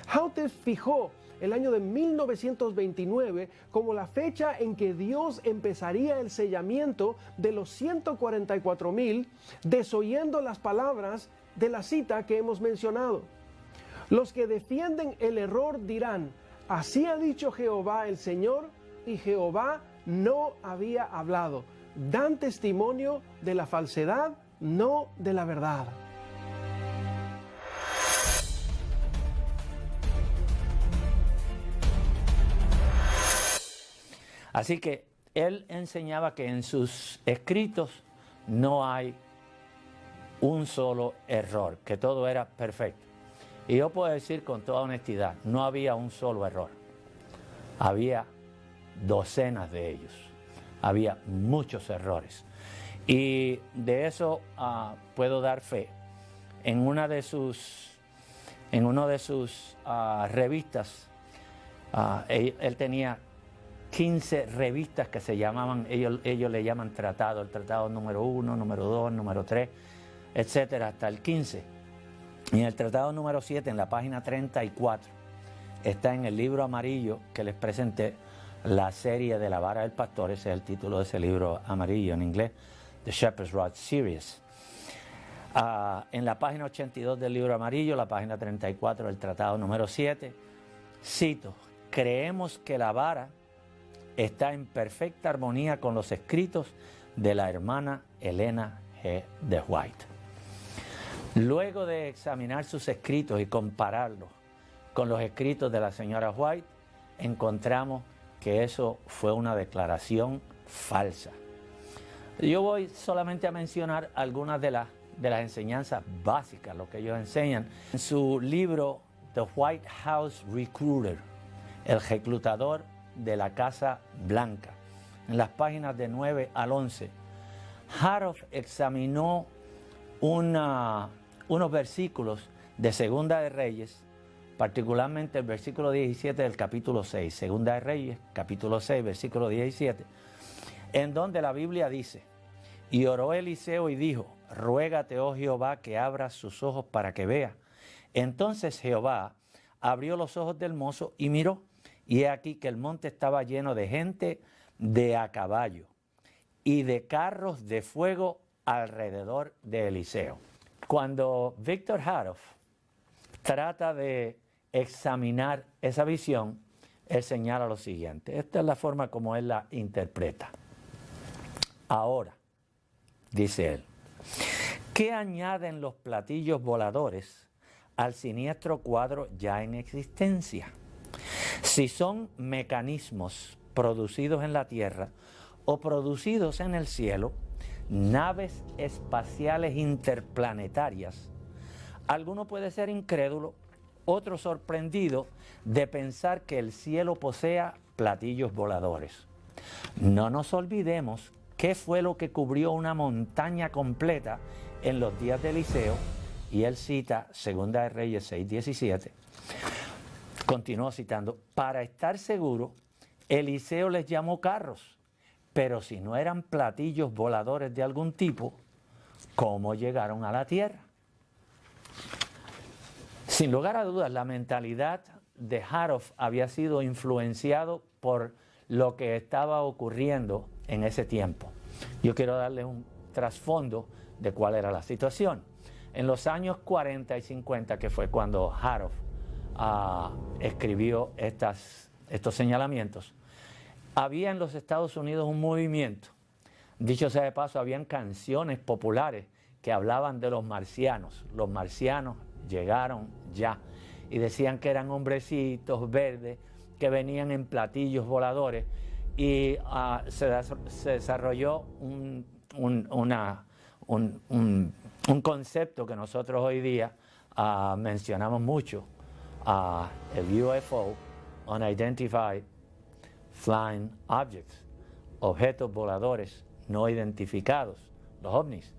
Houteff fijó el año de 1929 como la fecha en que Dios empezaría el sellamiento de los 144,000, desoyendo las palabras de la cita que hemos mencionado. Los que defienden el error dirán: así ha dicho Jehová el Señor, y Jehová no había hablado. Dan testimonio de la falsedad, no de la verdad. Así que él enseñaba que en sus escritos no hay un solo error, que todo era perfecto. Y yo puedo decir con toda honestidad, no había un solo error. Había docenas de ellos. Había muchos errores. Y de eso puedo dar fe. En una de sus revistas, él tenía 15 revistas que se llamaban, ellos le llaman tratado, el tratado número 1, número 2, número 3, etcétera, hasta el 15. Y en el tratado número 7, en la página 34, está en el libro amarillo que les presenté, la serie de la vara del pastor. Ese es el título de ese libro amarillo en inglés, The Shepherd's Rod Series. En la página 82 del libro amarillo, la página 34 del tratado número 7, cito: creemos que la vara está en perfecta armonía con los escritos de la hermana Elena G. de White. Luego de examinar sus escritos y compararlos con los escritos de la señora White, encontramos que eso fue una declaración falsa. Yo voy solamente a mencionar algunas de las enseñanzas básicas, lo que ellos enseñan. En su libro The White House Recruiter, el reclutador de la Casa Blanca, en las páginas de 9 al 11, Houteff examinó unos versículos de Segunda de Reyes, particularmente el versículo 17 del capítulo 6, Segunda de Reyes, capítulo 6, versículo 17, en donde la Biblia dice: y oró Eliseo y dijo: ruégate, oh Jehová, que abras sus ojos para que vea. Entonces Jehová abrió los ojos del mozo y miró, y he aquí que el monte estaba lleno de gente de a caballo y de carros de fuego alrededor de Eliseo. Cuando Victor Houteff trata de examinar esa visión, él señala lo siguiente. Esta es la forma como él la interpreta. Ahora, dice él, ¿qué añaden los platillos voladores al siniestro cuadro ya en existencia? Si son mecanismos producidos en la tierra o producidos en el cielo, naves espaciales interplanetarias, alguno puede ser incrédulo, otro sorprendido de pensar que el cielo posea platillos voladores. No nos olvidemos qué fue lo que cubrió una montaña completa en los días de Eliseo, y él cita Segunda de Reyes 6:17. Continuó citando: para estar seguro, Eliseo les llamó carros, pero si no eran platillos voladores de algún tipo, ¿cómo llegaron a la tierra? Sin lugar a dudas, la mentalidad de Houteff había sido influenciado por lo que estaba ocurriendo en ese tiempo. Yo quiero darles un trasfondo de cuál era la situación. En los años 40 y 50, que fue cuando Houteff escribió estos señalamientos, había en los Estados Unidos un movimiento. Dicho sea de paso, habían canciones populares que hablaban de los marcianos. Los marcianos llegaron ya, y decían que eran hombrecitos verdes que venían en platillos voladores, y se desarrolló un concepto que nosotros hoy día mencionamos mucho, el UFO, Unidentified Flying Objects, objetos voladores no identificados, los ovnis.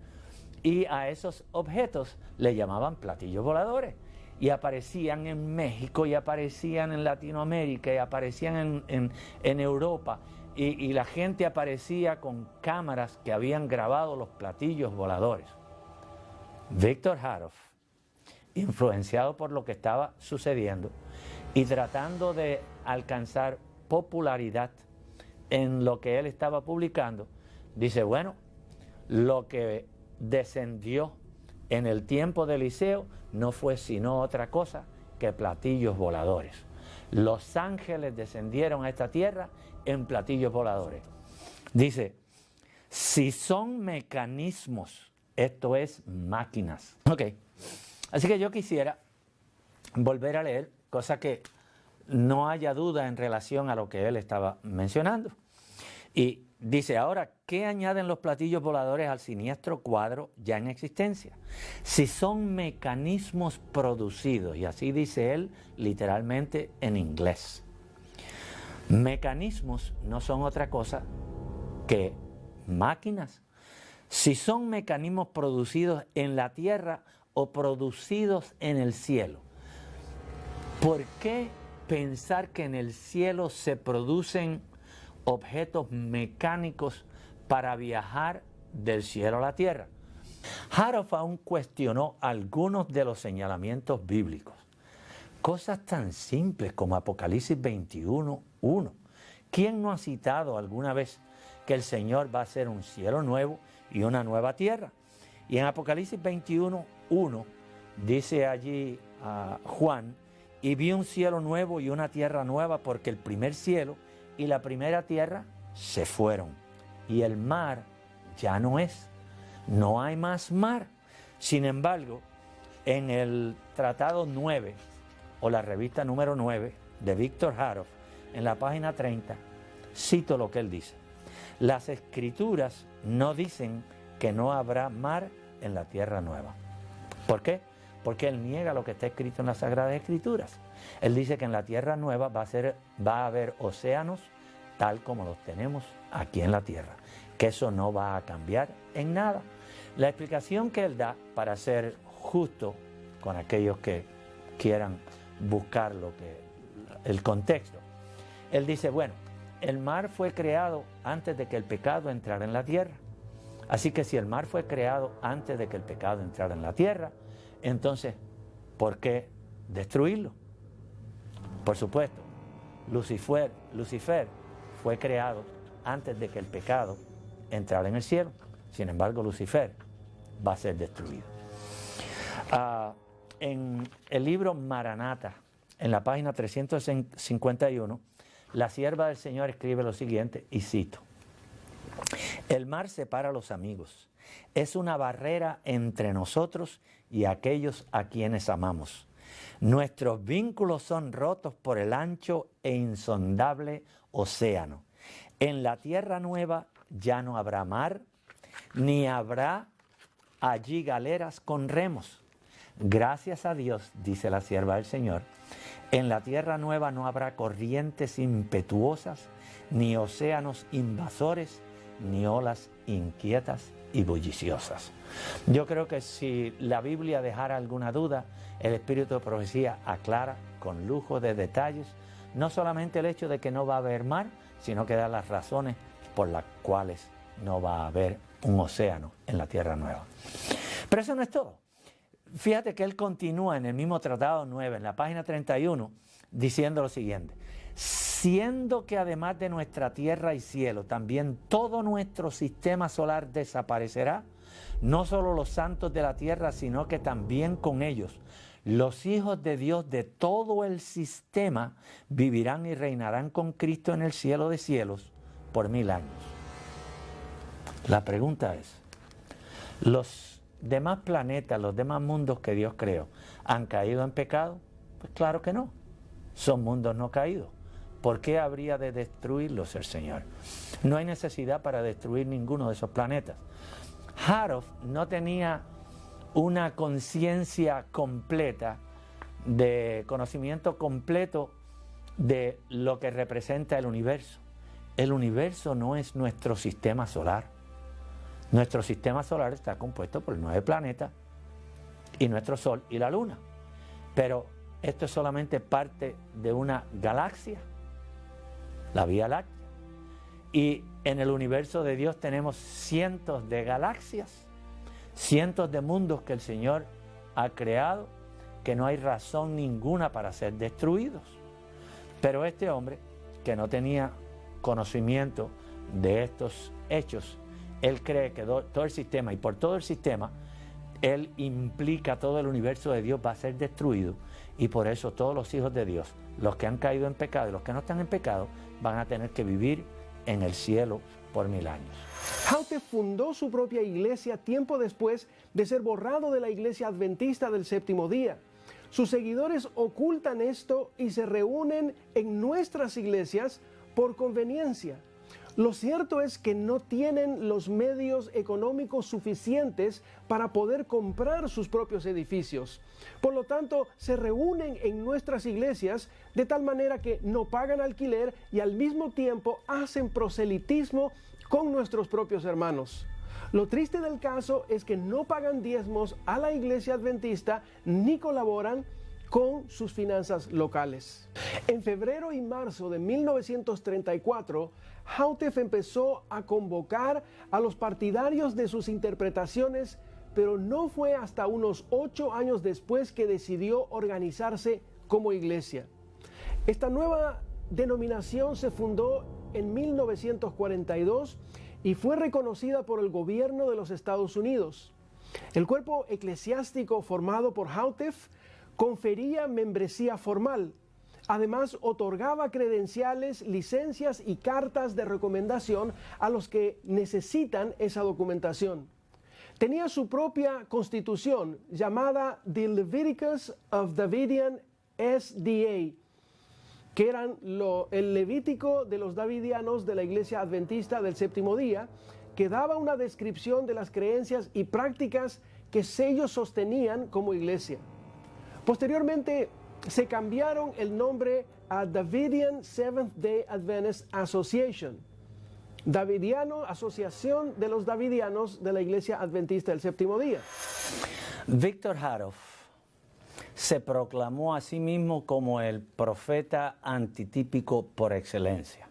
Y a esos objetos le llamaban platillos voladores. Y aparecían en México, y aparecían en Latinoamérica, y aparecían en Europa. Y la gente aparecía con cámaras que habían grabado los platillos voladores. Víctor Haroff, influenciado por lo que estaba sucediendo y tratando de alcanzar popularidad en lo que él estaba publicando, dice, bueno, lo que descendió en el tiempo de Eliseo no fue sino otra cosa que platillos voladores. Los ángeles descendieron a esta tierra en platillos voladores. Dice, si son mecanismos, esto es máquinas. Ok, así que yo quisiera volver a leer, cosa que no haya duda en relación a lo que él estaba mencionando. Y dice, ahora, ¿qué añaden los platillos voladores al siniestro cuadro ya en existencia? Si son mecanismos producidos, y así dice él literalmente en inglés. Mecanismos no son otra cosa que máquinas. Si son mecanismos producidos en la tierra o producidos en el cielo, ¿por qué pensar que en el cielo se producen objetos mecánicos para viajar del cielo a la tierra? Haroff aún cuestionó algunos de los señalamientos bíblicos. Cosas tan simples como Apocalipsis 21:1. ¿Quién no ha citado alguna vez que el Señor va a hacer un cielo nuevo y una nueva tierra? Y en Apocalipsis 21:1 dice allí Juan, y vi un cielo nuevo y una tierra nueva, porque el primer cielo y la primera tierra se fueron, y el mar ya no es, no hay más mar. Sin embargo, en el Tratado 9, o la revista número 9 de Víctor Haroff, en la página 30, cito lo que él dice. Las Escrituras no dicen que no habrá mar en la tierra nueva. ¿Por qué? Porque él niega lo que está escrito en las Sagradas Escrituras. Él dice que en la tierra nueva va a haber océanos tal como los tenemos aquí en la tierra, que eso no va a cambiar en nada. La explicación que él da, para ser justo con aquellos que quieran buscar el contexto, él dice, bueno, el mar fue creado antes de que el pecado entrara en la tierra. Así que si el mar fue creado antes de que el pecado entrara en la tierra, entonces, ¿por qué destruirlo? Por supuesto, Lucifer fue creado antes de que el pecado entrara en el cielo. Sin embargo, Lucifer va a ser destruido. En el libro Maranata, en la página 351, la sierva del Señor escribe lo siguiente, y cito: el mar separa a los amigos, es una barrera entre nosotros y aquellos a quienes amamos. Nuestros vínculos son rotos por el ancho e insondable océano. En la tierra nueva ya no habrá mar, ni habrá allí galeras con remos. Gracias a Dios, dice la sierva del Señor, en la tierra nueva no habrá corrientes impetuosas, ni océanos invasores, ni olas inquietas y bulliciosas. Yo creo que si la Biblia dejara alguna duda, el Espíritu de Profecía aclara con lujo de detalles no solamente el hecho de que no va a haber mar, sino que da las razones por las cuales no va a haber un océano en la tierra nueva. Pero eso no es todo. Fíjate que él continúa en el mismo Tratado 9, en la página 31, diciendo lo siguiente: siendo que además de nuestra tierra y cielo, también todo nuestro sistema solar desaparecerá, no solo los santos de la tierra, sino que también con ellos los hijos de Dios de todo el sistema vivirán y reinarán con Cristo en el cielo de cielos por 1000 años. La pregunta es, ¿los demás planetas, los demás mundos que Dios creó, han caído en pecado? Pues claro que no. Son mundos no caídos. ¿Por qué habría de destruirlos el Señor? No hay necesidad para destruir ninguno de esos planetas. Haroff no tenía una conciencia completa, de conocimiento completo de lo que representa el universo. El universo no es nuestro sistema solar. Nuestro sistema solar está compuesto por 9 planetas y nuestro Sol y la Luna. Pero esto es solamente parte de una galaxia, la Vía Láctea. Y en el universo de Dios tenemos cientos de galaxias, cientos de mundos que el Señor ha creado, que no hay razón ninguna para ser destruidos. Pero este hombre, que no tenía conocimiento de estos hechos, él cree que todo el sistema, y por todo el sistema, él implica todo el universo de Dios va a ser destruido, y por eso todos los hijos de Dios, los que han caído en pecado y los que no están en pecado, van a tener que vivir en el cielo por 1000 años. Houteff fundó su propia iglesia tiempo después de ser borrado de la iglesia adventista del séptimo día. Sus seguidores ocultan esto y se reúnen en nuestras iglesias por conveniencia. Lo cierto es que no tienen los medios económicos suficientes para poder comprar sus propios edificios. Por lo tanto, se reúnen en nuestras iglesias de tal manera que no pagan alquiler y al mismo tiempo hacen proselitismo con nuestros propios hermanos. Lo triste del caso es que no pagan diezmos a la iglesia adventista ni colaboran con sus finanzas locales. En febrero y marzo de 1934, Houteff empezó a convocar a los partidarios de sus interpretaciones, pero no fue hasta unos 8 años después que decidió organizarse como iglesia. Esta nueva denominación se fundó en 1942 y fue reconocida por el gobierno de los Estados Unidos. El cuerpo eclesiástico formado por Houteff confería membresía formal. Además, otorgaba credenciales, licencias y cartas de recomendación a los que necesitan esa documentación. Tenía su propia constitución llamada The Leviticus of Davidian SDA, que eran el Levítico de los Davidianos de la Iglesia Adventista del Séptimo Día, que daba una descripción de las creencias y prácticas que ellos sostenían como iglesia. Posteriormente, se cambiaron el nombre a Davidian Seventh-day Adventist Association, Davidiano, Asociación de los Davidianos de la Iglesia Adventista del Séptimo Día. Víctor Houteff se proclamó a sí mismo como el profeta antitípico por excelencia.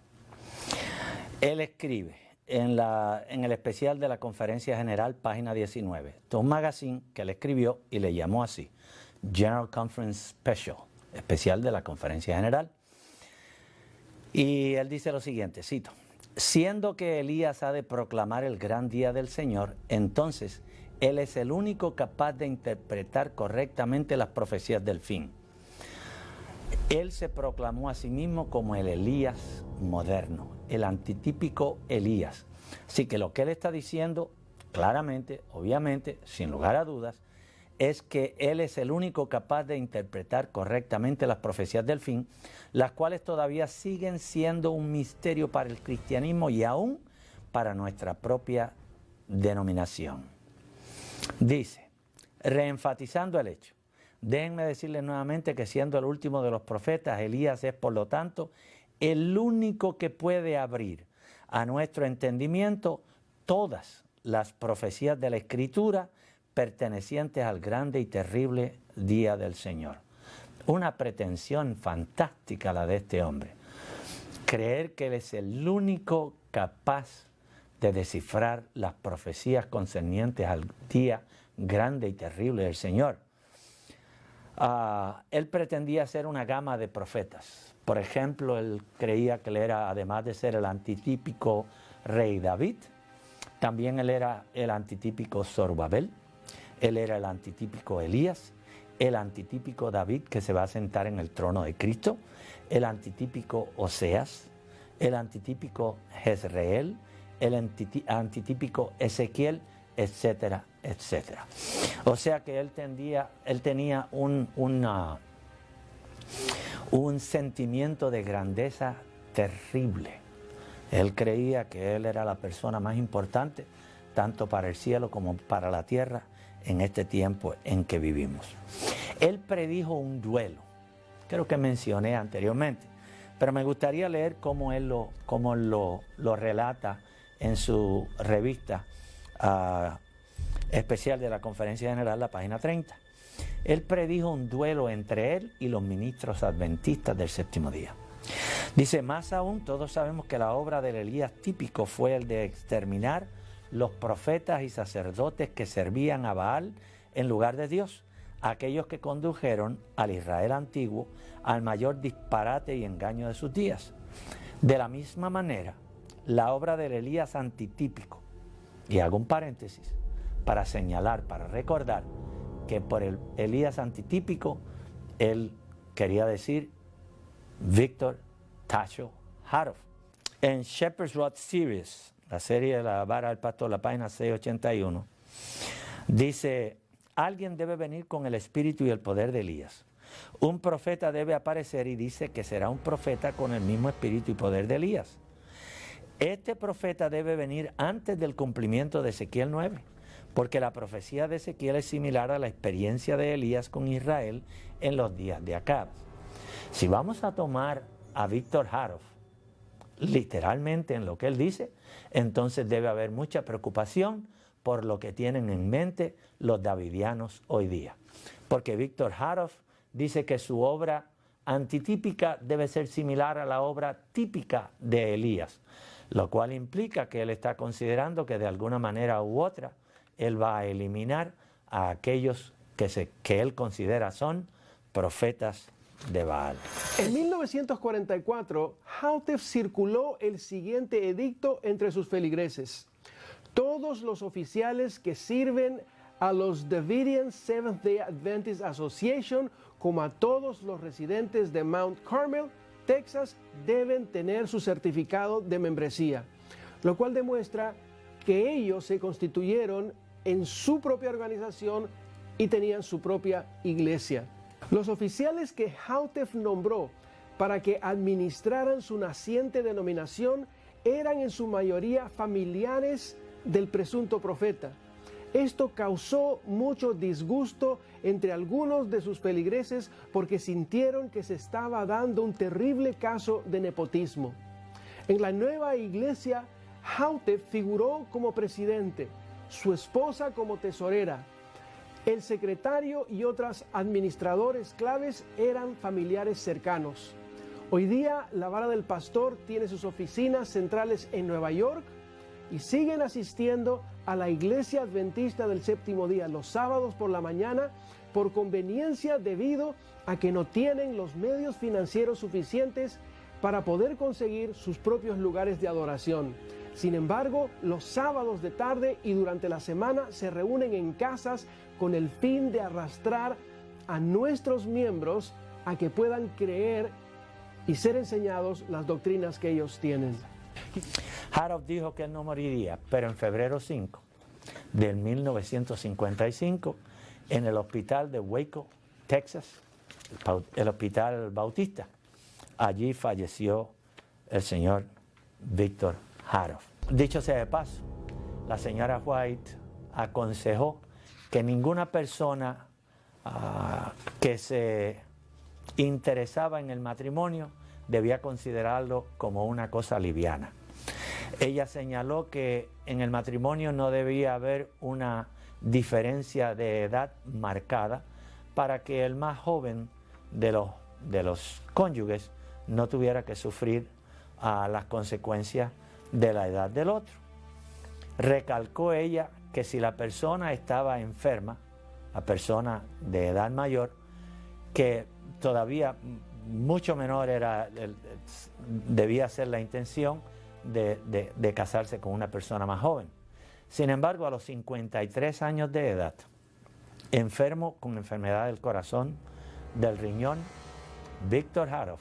Él escribe en el especial de la Conferencia General, página 19, de un magazine que él escribió y le llamó así, General Conference Special, especial de la Conferencia General. Y él dice lo siguiente, cito, siendo que Elías ha de proclamar el gran día del Señor, entonces él es el único capaz de interpretar correctamente las profecías del fin. Él se proclamó a sí mismo como el Elías moderno, el antitípico Elías. Así que lo que él está diciendo claramente, obviamente, sin lugar a dudas, es que él es el único capaz de interpretar correctamente las profecías del fin, las cuales todavía siguen siendo un misterio para el cristianismo y aún para nuestra propia denominación. Dice, reenfatizando el hecho, déjenme decirles nuevamente que siendo el último de los profetas, Elías es por lo tanto el único que puede abrir a nuestro entendimiento todas las profecías de la Escritura pertenecientes al grande y terrible día del Señor. Una pretensión fantástica la de este hombre. Creer que él es el único capaz de descifrar las profecías concernientes al día grande y terrible del Señor. Él pretendía ser una gama de profetas. Por ejemplo, él creía que él era, además de ser el antitípico rey David, también él era el antitípico Zorobabel. Él era el antitípico Elías, el antitípico David que se va a sentar en el trono de Cristo, el antitípico Oseas, el antitípico Jezreel, el antitípico Ezequiel, etcétera, etcétera. O sea que él tenía un sentimiento de grandeza terrible. Él creía que él era la persona más importante, tanto para el cielo como para la tierra, en este tiempo en que vivimos. Él predijo un duelo, creo que mencioné anteriormente, pero me gustaría leer cómo él lo relata en su revista especial de la Conferencia General, la página 30. Él predijo un duelo entre él y los ministros adventistas del séptimo día. Dice, más aún, todos sabemos que la obra del Elías típico fue el de exterminar los profetas y sacerdotes que servían a Baal en lugar de Dios, aquellos que condujeron al Israel antiguo al mayor disparate y engaño de sus días. De la misma manera, la obra del Elías antitípico, y hago un paréntesis para señalar, para recordar que por el Elías antitípico, él quería decir Víctor Tacho Haroff. En Shepherd's Rod Series, la serie de la vara del pastor, la página 681, dice, alguien debe venir con el espíritu y el poder de Elías. Un profeta debe aparecer y dice que será un profeta con el mismo espíritu y poder de Elías. Este profeta debe venir antes del cumplimiento de Ezequiel 9, porque la profecía de Ezequiel es similar a la experiencia de Elías con Israel en los días de Acab. Si vamos a tomar a Víctor Haroff literalmente en lo que él dice, entonces debe haber mucha preocupación por lo que tienen en mente los davidianos hoy día. Porque Víctor Haroff dice que su obra antitípica debe ser similar a la obra típica de Elías, lo cual implica que él está considerando que de alguna manera u otra él va a eliminar a aquellos que él considera son profetas de Baal. En 1944, Houteff circuló el siguiente edicto entre sus feligreses. Todos los oficiales que sirven a los Davidian Seventh-day Adventist Association, como a todos los residentes de Mount Carmel, Texas, deben tener su certificado de membresía, lo cual demuestra que ellos se constituyeron en su propia organización y tenían su propia iglesia. Los oficiales que Houteff nombró para que administraran su naciente denominación eran en su mayoría familiares del presunto profeta. Esto causó mucho disgusto entre algunos de sus feligreses porque sintieron que se estaba dando un terrible caso de nepotismo. En la nueva iglesia, Houteff figuró como presidente, su esposa como tesorera. El secretario y otros administradores claves eran familiares cercanos. Hoy día, la vara del pastor tiene sus oficinas centrales en Nueva York y siguen asistiendo a la iglesia adventista del séptimo día los sábados por la mañana por conveniencia debido a que no tienen los medios financieros suficientes para poder conseguir sus propios lugares de adoración. Sin embargo, los sábados de tarde y durante la semana se reúnen en casas con el fin de arrastrar a nuestros miembros a que puedan creer y ser enseñados las doctrinas que ellos tienen. Haroff dijo que él no moriría, pero en febrero 5 del 1955, en el hospital de Waco, Texas, el hospital bautista, allí falleció el señor Víctor Haroff. Dicho sea de paso, la señora White aconsejó que ninguna persona que se interesaba en el matrimonio debía considerarlo como una cosa liviana. Ella señaló que en el matrimonio no debía haber una diferencia de edad marcada para que el más joven de los cónyuges no tuviera que sufrir las consecuencias de la edad del otro. Recalcó ella que si la persona estaba enferma, la persona de edad mayor, que todavía mucho menor debía ser la intención de casarse con una persona más joven. Sin embargo, a los 53 años de edad, enfermo con enfermedad del corazón, del riñón, Víctor Haroff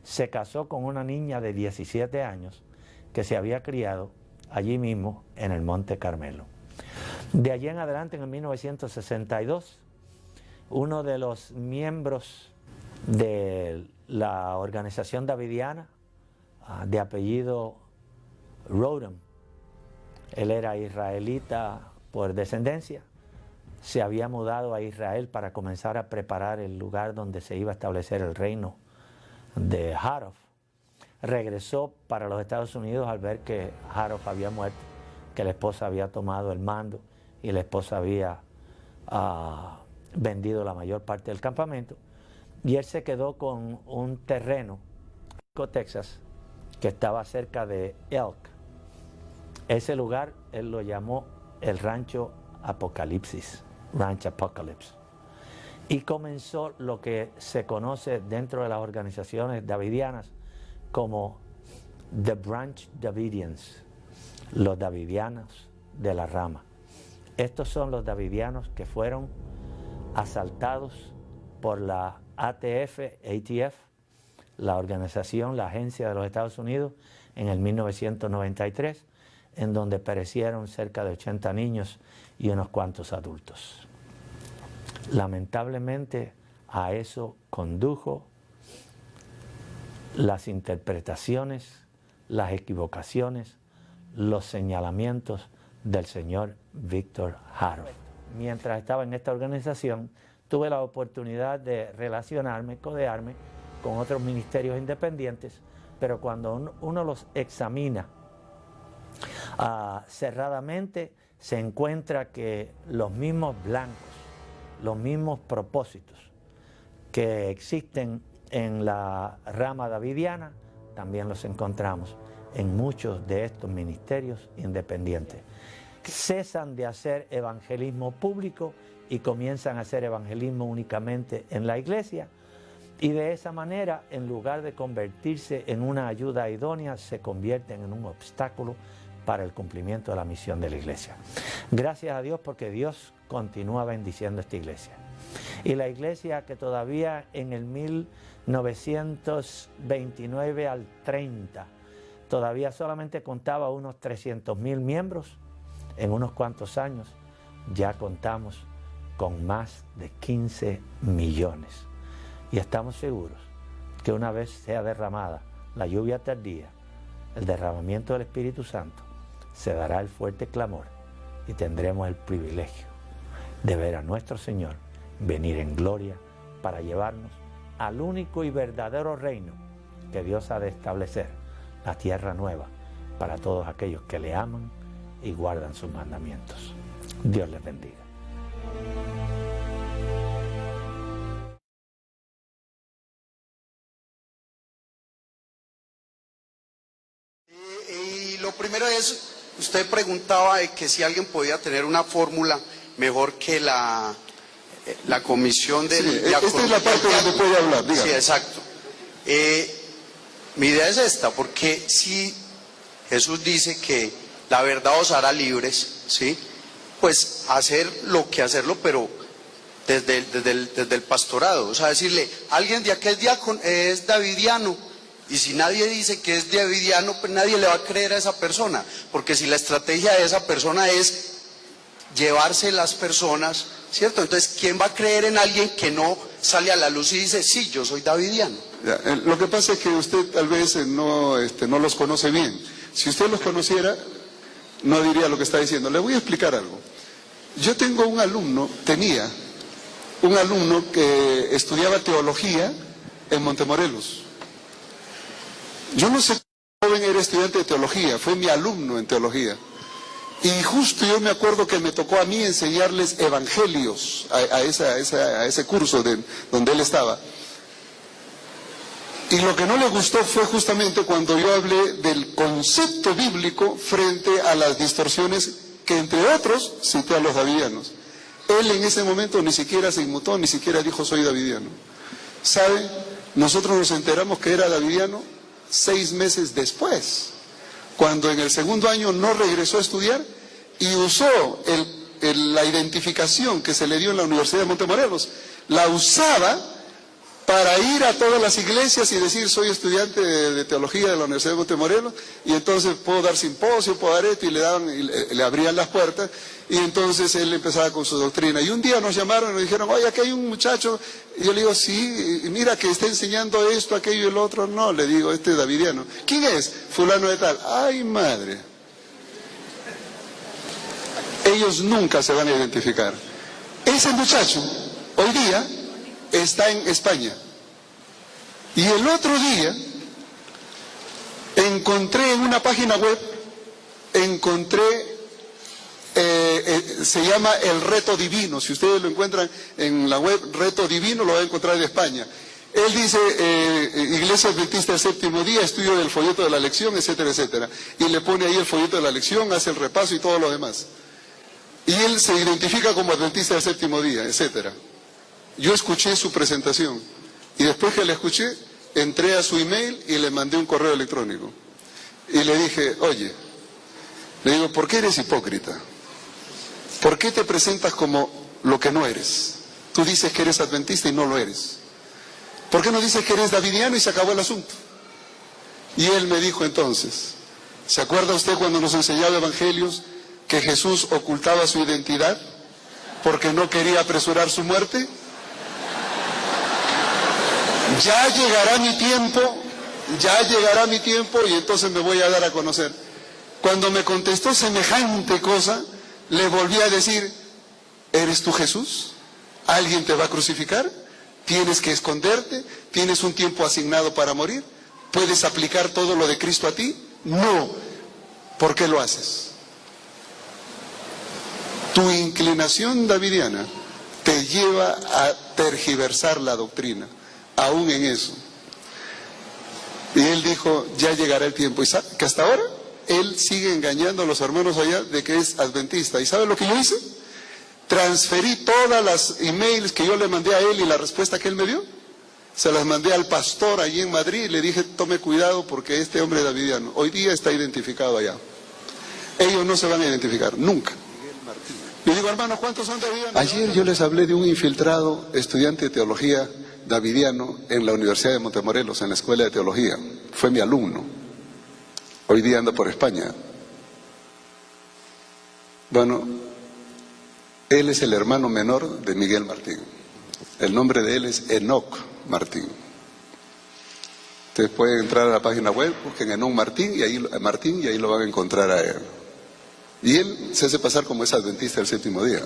se casó con una niña de 17 años que se había criado allí mismo en el Monte Carmelo. De allí en adelante, en 1962, uno de los miembros de la organización davidiana, de apellido Rodham, él era israelita por descendencia, se había mudado a Israel para comenzar a preparar el lugar donde se iba a establecer el reino de Haroff. regresó para los Estados Unidos al ver que Harold había muerto, que la esposa había tomado el mando y la esposa había vendido la mayor parte del campamento, y él se quedó con un terreno en Texas que estaba cerca de Elk. Ese lugar él lo llamó el Rancho Apocalipsis, Ranch Apocalypse, y comenzó lo que se conoce dentro de las organizaciones davidianas como The Branch Davidians, los davidianos de la rama. Estos son los davidianos que fueron asaltados por la ATF, la organización, la agencia de los Estados Unidos, en el 1993, en donde perecieron cerca de 80 niños y unos cuantos adultos. Lamentablemente a eso condujo las interpretaciones, las equivocaciones, los señalamientos del señor Víctor Harold. Mientras estaba en esta organización, tuve la oportunidad de relacionarme, codearme con otros ministerios independientes, pero cuando uno los examina cerradamente, se encuentra que los mismos blancos, los mismos propósitos que existen en la rama davidiana, también los encontramos en muchos de estos ministerios independientes. Cesan de hacer evangelismo público y comienzan a hacer evangelismo únicamente en la iglesia, y de esa manera, en lugar de convertirse en una ayuda idónea, se convierten en un obstáculo para el cumplimiento de la misión de la iglesia. Gracias a Dios, porque Dios continúa bendiciendo esta iglesia. Y la iglesia, que todavía en el 1929 al 30 todavía solamente contaba unos 300,000 miembros, en unos cuantos años ya contamos con más de 15 millones. Y estamos seguros que una vez sea derramada la lluvia tardía, el derramamiento del Espíritu Santo, se dará el fuerte clamor y tendremos el privilegio de ver a nuestro Señor venir en gloria para llevarnos al único y verdadero reino que Dios ha de establecer, la tierra nueva, para todos aquellos que le aman y guardan sus mandamientos. Dios les bendiga. Y lo primero es, usted preguntaba de que si alguien podía tener una fórmula mejor que la comisión del... Sí, esta es la parte donde puede hablar, dígame. Sí, exacto. Mi idea es esta, porque si Jesús dice que la verdad os hará libres, ¿sí? Pues hacer lo que hacerlo, pero desde el pastorado. O sea, decirle, alguien de aquí es davidiano, y si nadie dice que es davidiano, pues nadie le va a creer a esa persona, porque si la estrategia de esa persona es llevarse las personas, ¿cierto? Entonces, ¿quién va a creer en alguien que no sale a la luz y dice, sí, yo soy davidiano? Ya, lo que pasa es que usted tal vez no los conoce bien. Si usted los conociera, no diría lo que está diciendo. Le voy a explicar algo. Yo tenía un alumno que estudiaba teología en Montemorelos. Yo no sé cómo joven era estudiante de teología, fue mi alumno en teología. Y justo yo me acuerdo que me tocó a mí enseñarles evangelios a ese curso donde él estaba. Y lo que no le gustó fue justamente cuando yo hablé del concepto bíblico frente a las distorsiones que, entre otros, cité a los davidianos. Él en ese momento ni siquiera se inmutó, ni siquiera dijo soy davidiano. ¿Sabe? Nosotros nos enteramos que era davidiano 6 meses después, cuando en el segundo año no regresó a estudiar y usó la identificación que se le dio en la Universidad de Montemorelos, la usaba para ir a todas las iglesias y decir soy estudiante de teología de la Universidad de Montemorelos, y entonces puedo dar simposio, puedo dar esto, y le abrían las puertas, y entonces él empezaba con su doctrina. Y un día nos llamaron y nos dijeron, oye, aquí hay un muchacho, y yo le digo, sí, mira que está enseñando esto, aquello y el otro. No, le digo, este es davidiano. ¿Quién es? Fulano de tal. Ay, madre. Ellos nunca se van a identificar. Ese muchacho, hoy día, está en España. Y el otro día Encontré en una página web, se llama El Reto Divino. Si ustedes lo encuentran en la web Reto Divino, lo van a encontrar de España. Él dice, Iglesia Adventista del Séptimo Día, estudio del folleto de la lección, etcétera, etcétera. Y le pone ahí el folleto de la lección, hace el repaso y todo lo demás. Y él se identifica como Adventista del Séptimo Día, etcétera. Yo escuché su presentación y después que la escuché, entré a su email y le mandé un correo electrónico. Y le dije, oye, le digo, ¿por qué eres hipócrita? ¿Por qué te presentas como lo que no eres? Tú dices que eres adventista y no lo eres. ¿Por qué no dices que eres davidiano y se acabó el asunto? Y él me dijo entonces, ¿se acuerda usted cuando nos enseñaba evangelios que Jesús ocultaba su identidad porque no quería apresurar su muerte? Ya llegará mi tiempo y entonces me voy a dar a conocer. Cuando me contestó semejante cosa, le volví a decir, ¿eres tú Jesús? ¿Alguien te va a crucificar? ¿Tienes que esconderte? ¿Tienes un tiempo asignado para morir? ¿Puedes aplicar todo lo de Cristo a ti? No. ¿Por qué lo haces? Tu inclinación davidiana te lleva a tergiversar la doctrina, aún en eso. Y él dijo, ya llegará el tiempo. Y sabe que hasta ahora él sigue engañando a los hermanos allá de que es adventista. ¿Y sabe lo que yo hice? Transferí todas las emails que yo le mandé a él y la respuesta que él me dio, se las mandé al pastor allí en Madrid y le dije, tome cuidado porque este hombre davidiano hoy día está identificado allá. Ellos no se van a identificar, nunca. Le digo, hermano, ¿cuántos son davidianos? Ayer yo les hablé de un infiltrado estudiante de teología davidiano en la Universidad de Montemorelos, en la Escuela de Teología. Fue mi alumno. Hoy día anda por España. Bueno, él es el hermano menor de Miguel Martín. El nombre de él es Enoc Martín. Ustedes pueden entrar a la página web, busquen Enoc Martín y ahí lo van a encontrar a él. Y él se hace pasar como es adventista del séptimo día.